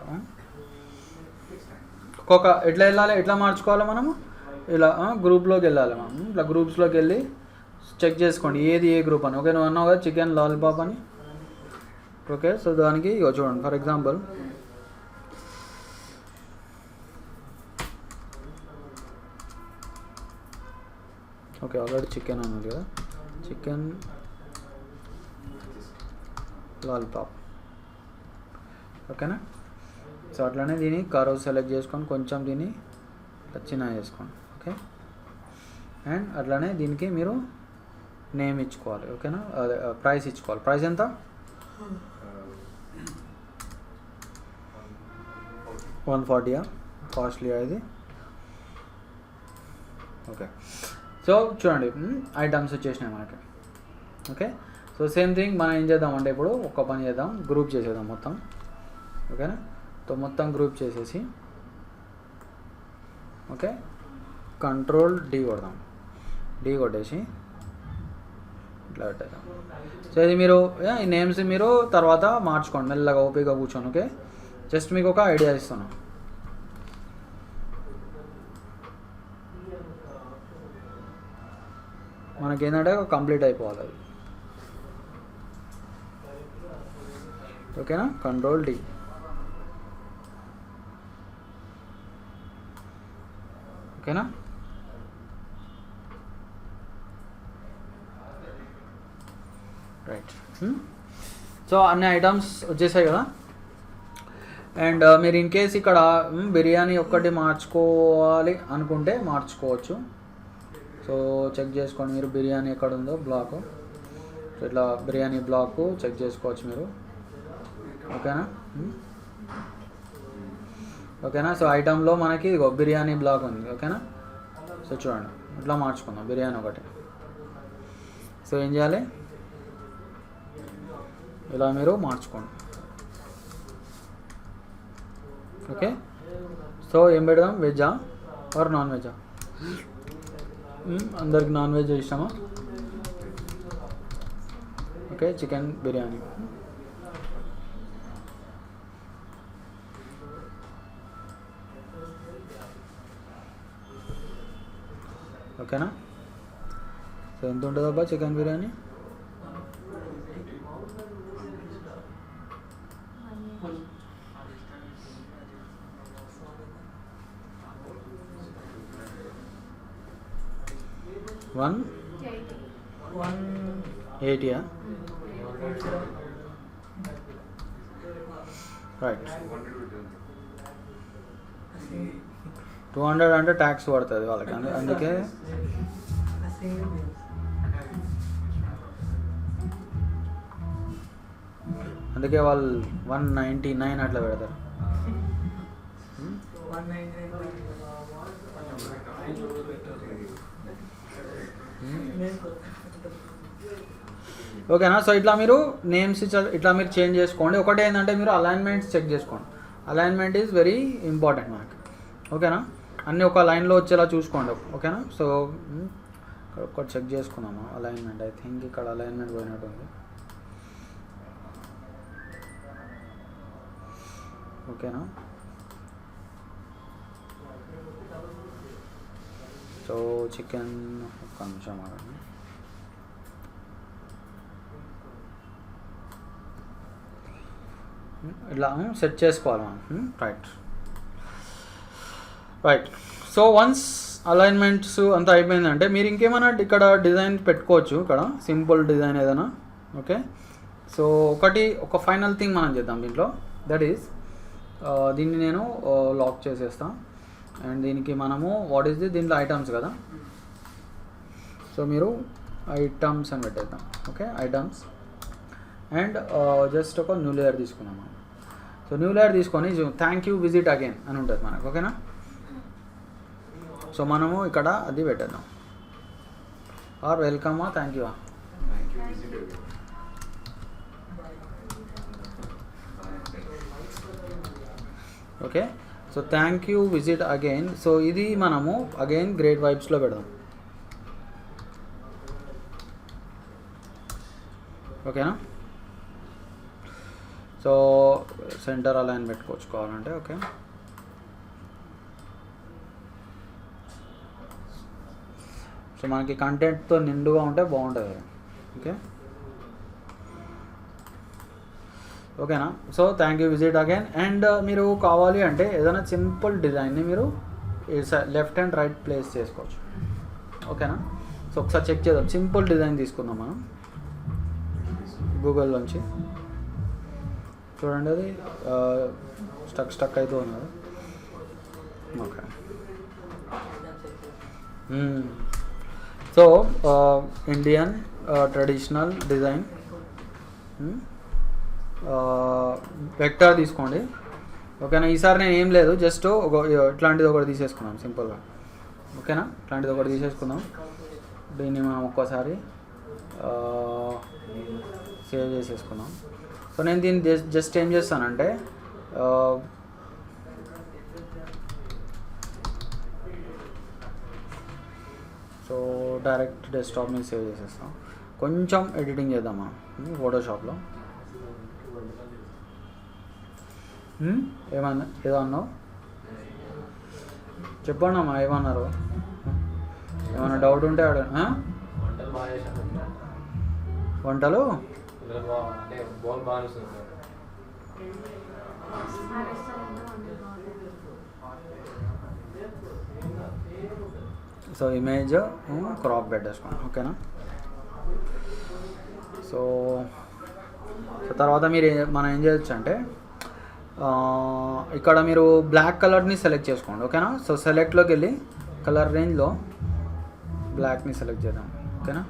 [SPEAKER 1] ఒక్కొక్క ఎట్లా వెళ్ళాలి, ఎట్లా మార్చుకోవాలి మనము, ఇలా గ్రూప్లోకి వెళ్ళాలి మనం. ఇట్లా గ్రూప్స్లోకి వెళ్ళి చెక్ చేసుకోండి ఏది ఏ గ్రూప్ అని. ఓకే, నువ్వు అన్నావు కదా చికెన్ లాలీపాప్ అని. ఓకే, సో దానికి ఇగో చూడండి, for example okay already chicken అన్నది కదా, చికెన్ లాలీపాప్, ఓకేనా. సో అట్లానే దీన్ని కర్వ్ సెలెక్ట్ చేసుకొని కొంచెం దీన్ని చిన్న చేసుకోండి, ఓకే. అండ్ అట్లానే దీనికి మీరు నేమ్ ఇచ్చుకోవాలి, ఓకేనా. అదే ప్రైస్ ఇచ్చుకోవాలి. ప్రైస్ ఎంత? 140 కాస్ట్లీయా ఇది? ఓకే. సో చూడండి ఐటమ్స్ వచ్చేసినాయి మనకి, ఓకే. సో సేమ్ థింగ్ మనం ఏం చేద్దామంటే ఇప్పుడు ఒక్క పని చేద్దాం, గ్రూప్ చేసేద్దాం మొత్తం, ఓకేనా. సో మొత్తం గ్రూప్ చేసేసి ఓకే కంట్రోల్ డి కొడదాం, డి కొట్టేసి ఇట్లా పెట్టేద్దాం. సో ఇది మీరు ఈ నేమ్స్ మీరు తర్వాత మార్చుకోండి మెల్లగా ఓపికగా కూర్చొని, ఓకే. జస్ట్ మీకు ఒక ఐడియా ఇస్తున్నాను. మనకేంటంటే కంప్లీట్ అయిపోవాలి అది, ఓకేనా. కంట్రోల్ డి, ఓకేనా. రైట్. సో అన్ని ఐటమ్స్ వచ్చేసాయి కదా. అండ్ మీరు ఇన్ కేస్ ఇక్కడ బిర్యానీ ఒక్కటి మార్చుకోవాలి అనుకుంటే మార్చుకోవచ్చు. సో చెక్ చేసుకోండి మీరు బిర్యానీ ఎక్కడ ఉందో బ్లాక్, ఇట్లా బిర్యానీ బ్లాక్ చెక్ చేసుకోవచ్చు మీరు, ఓకేనా. ఓకేనా. సో ఐటంలో మనకి ఇదిగో బిర్యానీ బ్లాక్ ఉంది, ఓకేనా. సో చూడండి ఇట్లా మార్చుకుందాం బిర్యానీ ఒకటి. సో ఏం చేయాలి, ఇలా మీరు మార్చుకోండి, ఓకే. సో ఏం పెడదాం, వెజ్జా ఆర్ నాన్ వెజ్జా? అందరికి నాన్ వెజ్ ఇష్టమా? ఓకే, చికెన్ బిర్యానీ, ఓకేనా. సో ఎంత ఉంటుంది అబ్బా చికెన్ బిర్యానీ? One 180 right. 200 అంటే ట్యాక్స్ పడుతుంది వాళ్ళకి, అందుకే వాళ్ళు 199 అట్లా పెడతారు. ఓకేనా. సో ఇట్లా మీరు నేమ్స్ ఇట్లా మీరు చేంజ్ చేసుకోండి. ఒకటి ఏంటంటే మీరు అలైన్మెంట్స్ చెక్ చేసుకోండి, అలైన్మెంట్ ఈజ్ వెరీ ఇంపార్టెంట్ మనకి, ఓకేనా. అన్నీ ఒక లైన్లో వచ్చేలా చూసుకోండి, ఓకేనా. సో ఒకటి చెక్ చేసుకున్నాము అలైన్మెంట్, ఐ థింక్ ఇక్కడ అలైన్మెంట్ పోయినట్టు ఉంది, ఓకేనా. సో చికెన్ ఒక్క నిమిషం ఆగండి. ఇట్లా సెట్ చేసుకోవాలి మనం, రైట్. సో వన్స్ అలైన్మెంట్స్ అంతా అయిపోయిందంటే మీరు ఇంకేమైనా ఇక్కడ డిజైన్ పెట్టుకోవచ్చు, ఇక్కడ సింపుల్ డిజైన్ ఏదైనా, ఓకే. సో ఒక ఫైనల్ థింగ్ మనం చేద్దాం దీంట్లో, దట్ ఈస్ దీన్ని నేను లాక్ చేసేస్తాను. అండ్ దీనికి మనము వాట్ ఈస్ దీంట్లో ఐటమ్స్ కదా, సో మీరు ఐటమ్స్ అని పెట్టేద్దాం, ఓకే. ఐటమ్స్ అండ్ జస్ట్ ఒక న్యూ లేయర్ తీసుకున్నాం మనం. సో న్యూ లేయర్ తీసుకొని థ్యాంక్ యూ విజిట్ అగైన్ అని ఉంటుంది మనకు, ఓకేనా. సో మనము ఇక్కడ అది పెట్టేద్దాం, or welcome thank you. Okay. So thank you visit again. So ఇది మనము అగైన్ గ్రేట్ వైబ్స్లో పెడదాం, ఓకేనా. సో సెంటర్ అలైన్ పెట్టుకోవచ్చు కావాలంటే. ఓకే, సో మనకి కంటెంట్తో నిండుగా ఉంటే బాగుంటుంది. ఓకే, ఓకేనా. So thank you, visit again. And మీరు కావాలి అంటే ఏదైనా సింపుల్ డిజైన్ని మీరు లెఫ్ట్ అండ్ రైట్ ప్లేస్ చేసుకోవచ్చు. ఓకేనా. సో ఒకసారి చెక్ చేద్దాం. సింపుల్ డిజైన్ తీసుకుందాం మనం గూగుల్లోంచి. చూడండి, అది స్టక్ అవుతూ ఉన్నది. Okay, so Indian traditional design vector తీసుకోండి. ఓకేనా. ఈసారి నేను ఏం లేదు, జస్ట్ ఇట్లాంటిది ఒకటి తీసేసుకున్నాం సింపుల్గా. ఓకేనా, ఇట్లాంటిది ఒకటి తీసేసుకుందాం. దీన్ని మనం ఒక్కోసారి సేవ్ చేసేసుకుందాం. సో నేను దీన్ని జస్ట్ ఏం చేస్తానంటే సో డైరెక్ట్ డెస్క్టాప్ మీద సేవ్ చేసేస్తాం. కొంచెం ఎడిటింగ్ చేద్దాం మనం ఫోటోషాప్లో. ఏమన్నా ఏదో అన్నావు, చెప్పండి అమ్మా, ఏమన్నారు? ఏమన్నా డౌట్ ఉంటే వంటలు సో ఇమేజ్ క్రాప్ పెట్టేసుకోండి. ఓకేనా. సో తర్వాత మనం ఏం చేయొచ్చు అంటే ఇక్కడ మీరు బ్లాక్ కలర్ని సెలెక్ట్ చేసుకోండి. ఓకేనా. సో సెలెక్ట్లోకి వెళ్ళి కలర్ రేంజ్లో బ్లాక్ని సెలెక్ట్ చేద్దాం. ఓకేనా.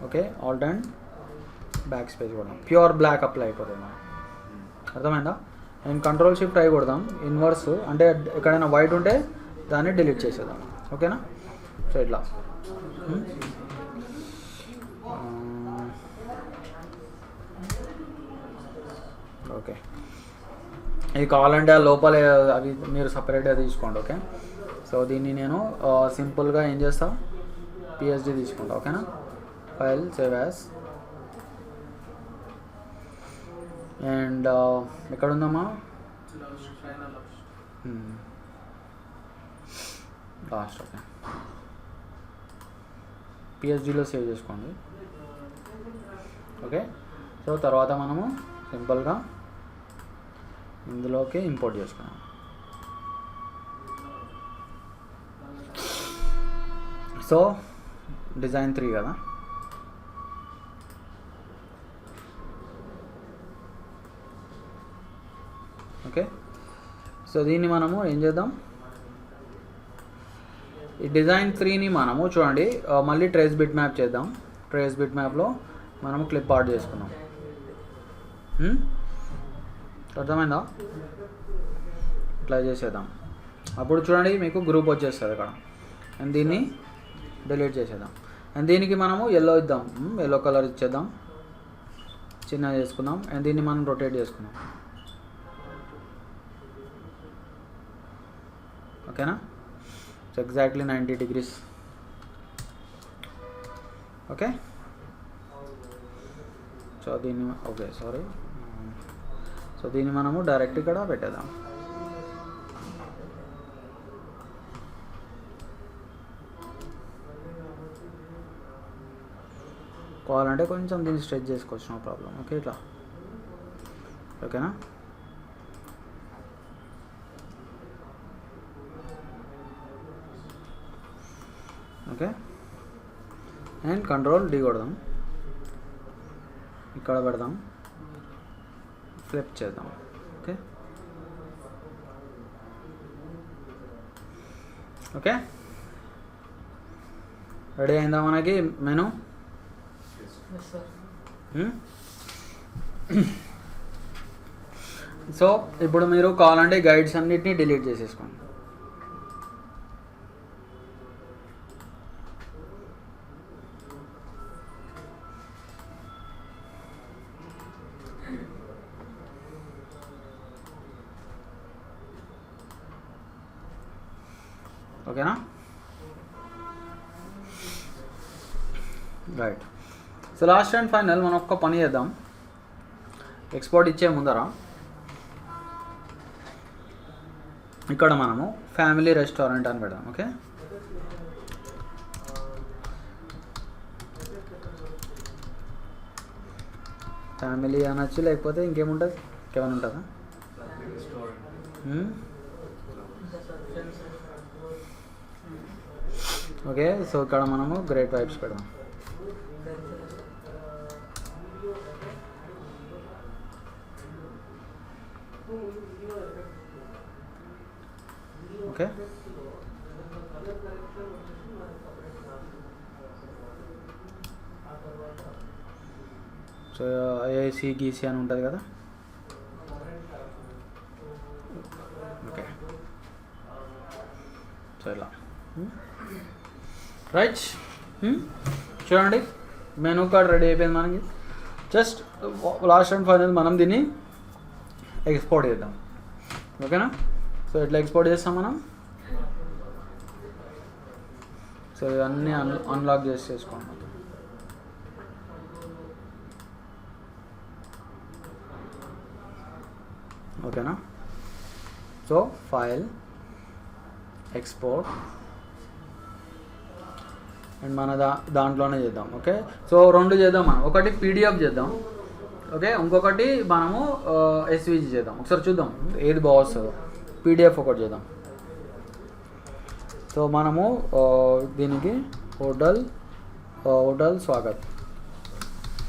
[SPEAKER 1] Okay, Alt and back space కొడదాం. ప్యూర్ బ్లాక్ అప్లై అయిపోతుంది మనం. అర్థమైందా? నేను కంట్రోల్ షిఫ్ట్ అయి కొడదాం. ఇన్వర్స్ అంటే ఎక్కడైనా వైట్ ఉంటే దాన్ని డిలీట్ చేసేద్దాం. ఓకేనా. సో ఇట్లా ఓకే. ఇది కావాలంటే ఆ లోపల అవి మీరు సపరేట్గా తీసుకోండి. ఓకే. సో దీన్ని నేను సింపుల్గా ఏం చేస్తా, పిఎస్డి తీసుకుంటా. ఓకేనా. File save as. అండ్ ఎక్కడ ఉందమ్మా, లాస్ట్. ఓకే, పిఎస్డిలో సేవ్ చేసుకోండి. ఓకే. సో తర్వాత మనము సింపుల్గా ఇందులోకి ఇంపోర్ట్ చేసుకున్నాం. సో డిజైన్ 3 కదా. ఓకే. సో దీన్ని మనము ఏం చేద్దాం, ఈ డిజైన్ 3ని మనము చూడండి మళ్ళీ ట్రేస్ బిట్ మ్యాప్ చేద్దాం. ట్రేస్ బిట్ మ్యాప్లో మనము క్లిప్ ఆర్ట్ చేసుకున్నాం. అర్థమైందా? ఇట్లా చేసేద్దాం. అప్పుడు చూడండి మీకు గ్రూప్ వచ్చేస్తుంది అక్కడ. అండ్ దీన్ని డిలీట్ చేసేద్దాం. అండ్ దీనికి మనము ఎల్లో ఇద్దాం, ఎల్లో కలర్ ఇచ్చేద్దాం, చిన్న చేసుకుందాం. అండ్ దీన్ని మనం రొటేట్ చేసుకుందాం. ఓకేనా. So exactly 90 degrees. Okay. So దీన్ని ఓకే సారీ సో దీన్ని మనము డైరెక్ట్ ఇక్కడ పెట్టేద్దాం. కావాలంటే కొంచెం దీన్ని స్ట్రెచ్ చేసుకోవచ్చు, నో ప్రాబ్లం. ఓకే, ఇట్లా. ఓకేనా. ఓకే. అండ్ కంట్రోల్ డి కొడదాం, ఇక్కడ పెడదాం, ఫ్లిప్ చేద్దాం. ఓకే. ఓకే, రెడీ అయిందా మనకి మెను? సో ఇప్పుడు మీరు కావాలంటే గైడ్స్ అన్నిటినీ డిలీట్ చేసేసుకోండి. ఓకేనా. Right. So last and final మనం ఒక్క పని చేద్దాం. ఎక్స్పోర్ట్ ఇచ్చే ముందర ఇక్కడ మనము ఫ్యామిలీ రెస్టారెంట్ అని పెడదాం. ఓకే, ఫ్యామిలీ అనొచ్చు, లేకపోతే ఇంకేముంటుంది, ఇంకేమైనా ఉంటుందా? ఓకే, సో ఇక్కడ మనము గ్రేట్ వైబ్స్ పెడదాం. ఓకే, సో ఏసీ గీసీ అని ఉంటుంది కదా. ఓకే, సో ఇలా రైట్. చూడండి మెనూ కార్డ్ రెడీ అయిపోయింది మనకి. జస్ట్ లాస్ట్ అండ్ ఫైనల్ మనం దీన్ని ఎక్స్పోర్ట్ చేద్దాం. ఓకేనా? సో ఎట్లా ఎక్స్పోర్ట్ చేస్తాం మనం? సో ఇవన్నీ అన్లాక్ చేసుకోండి. ఓకేనా? సో ఫైల్, ఎక్స్పోర్ట్, అండ్ మన దాంట్లోనే చేద్దాం. ఓకే, సో రెండు చేద్దాం మనం. ఒకటి పీడిఎఫ్ చేద్దాం, ఓకే, ఇంకొకటి మనము ఎస్విజి చేద్దాం. ఒకసారి చూద్దాం ఏది బాగా వస్తుందో. పీడిఎఫ్ ఒకటి చేద్దాం. సో మనము దీనికి hotel Swagat.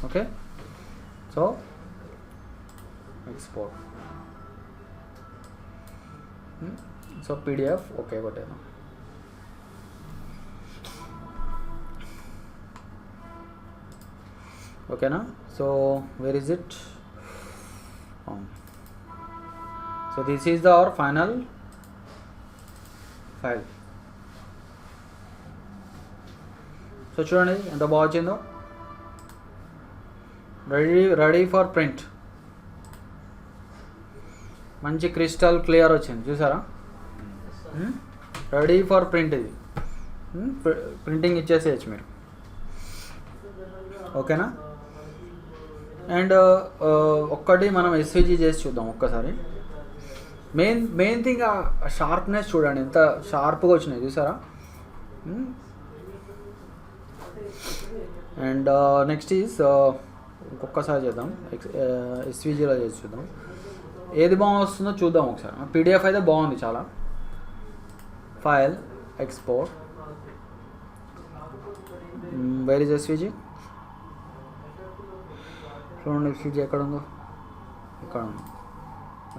[SPEAKER 1] Okay, so export, so PDF okay కొట్టేద్దాం. ఓకేనా? So where is it? So this is the our final file. So చూడండి ఎంత బాగా వచ్చిందో. Ready for print. మంచి క్రిస్టల్ క్లియర్ వచ్చింది, చూసారా? Ready for print. ఇది ప్రింటింగ్ ఇచ్చేసేయచ్చు మీరు. ఓకేనా? అండ్ ఒక్కటి మనం ఎస్విజి చేసి చూద్దాం ఒక్కసారి. మెయిన్ థింగ్ ఆ షార్ప్నెస్ చూడండి, ఎంత షార్ప్గా వచ్చినాయి, చూసారా? అండ్ నెక్స్ట్ ఈజ్ ఇంకొకసారి చేద్దాం, ఎస్విజిలో చేసి చూద్దాం ఏది బాగా వస్తుందో చూద్దాం ఒకసారి. పీడిఎఫ్ అయితే బాగుంది చాలా. File, export, where is SVG? చూడండి ఎస్విజి ఎక్కడ ఉందో, ఇక్కడ ఉంది.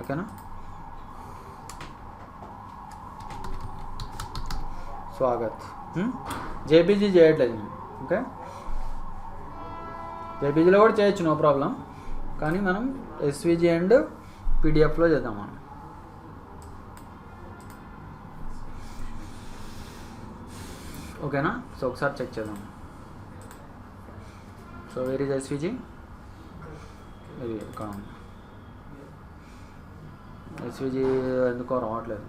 [SPEAKER 1] ఓకేనా? స్వాగత్. జేపీజీ చేయట్లేదు నేను. ఓకే, జేపీజీలో కూడా చేయొచ్చు, నో ప్రాబ్లం. కానీ మనం ఎస్విజి అండ్ పీడిఎఫ్లో చేద్దాం మనం. ఓకేనా? సో ఒకసారి చెక్ చేద్దాం. So where is SVG? ఇది ఇక్కడ ఎస్విజి ఎందుకో రావట్లేదు.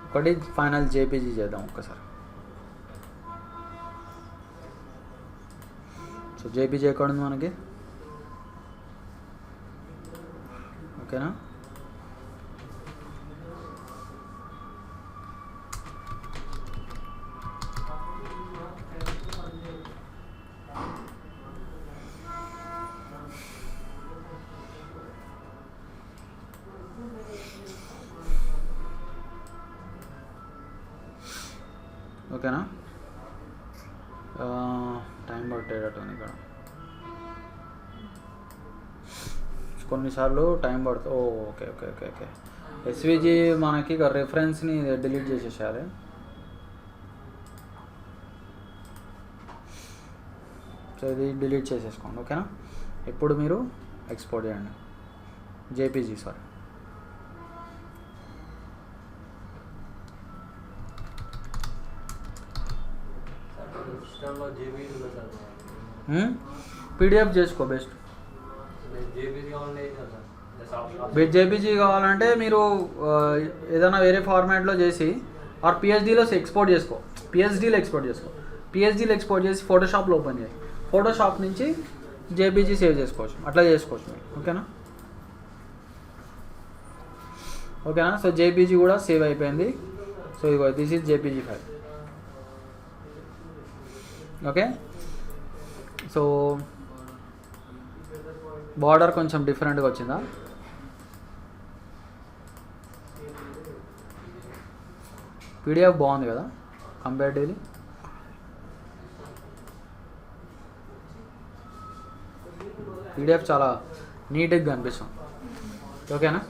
[SPEAKER 1] ఒకటి ఫైనల్ జేపీజీ చేద్దాం ఒక్కసారి. సో జేపీజీ ఎక్కడ ఉంది మనకి? ఓకేనా? ఓకేనా? టైం పట్టేటట్టు ఉంది ఇక్కడ కొన్నిసార్లు టైం పడుతుంది. Okay okay okay okay SVG మనకి ఇక రెఫరెన్స్ని డిలీట్ చేసేసారు. సో ఇది డిలీట్ చేసేసుకోండి. ఓకేనా? ఇప్పుడు మీరు ఎక్స్పోర్ట్ చేయండి. JPG sorry. పీడిఎఫ్ చేసుకో బెస్ట్. బిట్ జేపీజీ కావాలంటే మీరు ఏదైనా వేరే ఫార్మాట్లో చేసి ఆర్ పిహెచ్డీలో ఎక్స్పోర్ట్ చేసుకో, పిహెచ్డీలో ఎక్స్పోర్ట్ చేసి ఫోటోషాప్లో ఓపెన్ చేయి, ఫోటోషాప్ నుంచి జేపీజీ సేవ్ చేసుకోవచ్చు, అట్లా చేసుకోవచ్చు మీరు. ఓకేనా. సో జేపీజీ కూడా సేవ్ అయిపోయింది. సో ఇదిగో this is JPG file. Okay. So border కొంచెం డిఫరెంట్గా వచ్చిందా? పీడిఎఫ్ బాగుంది కదా కంపేరిటివ్లీ. పీడిఎఫ్ చాలా నీట్గా కనిపిస్తుంది. ఓకేనా.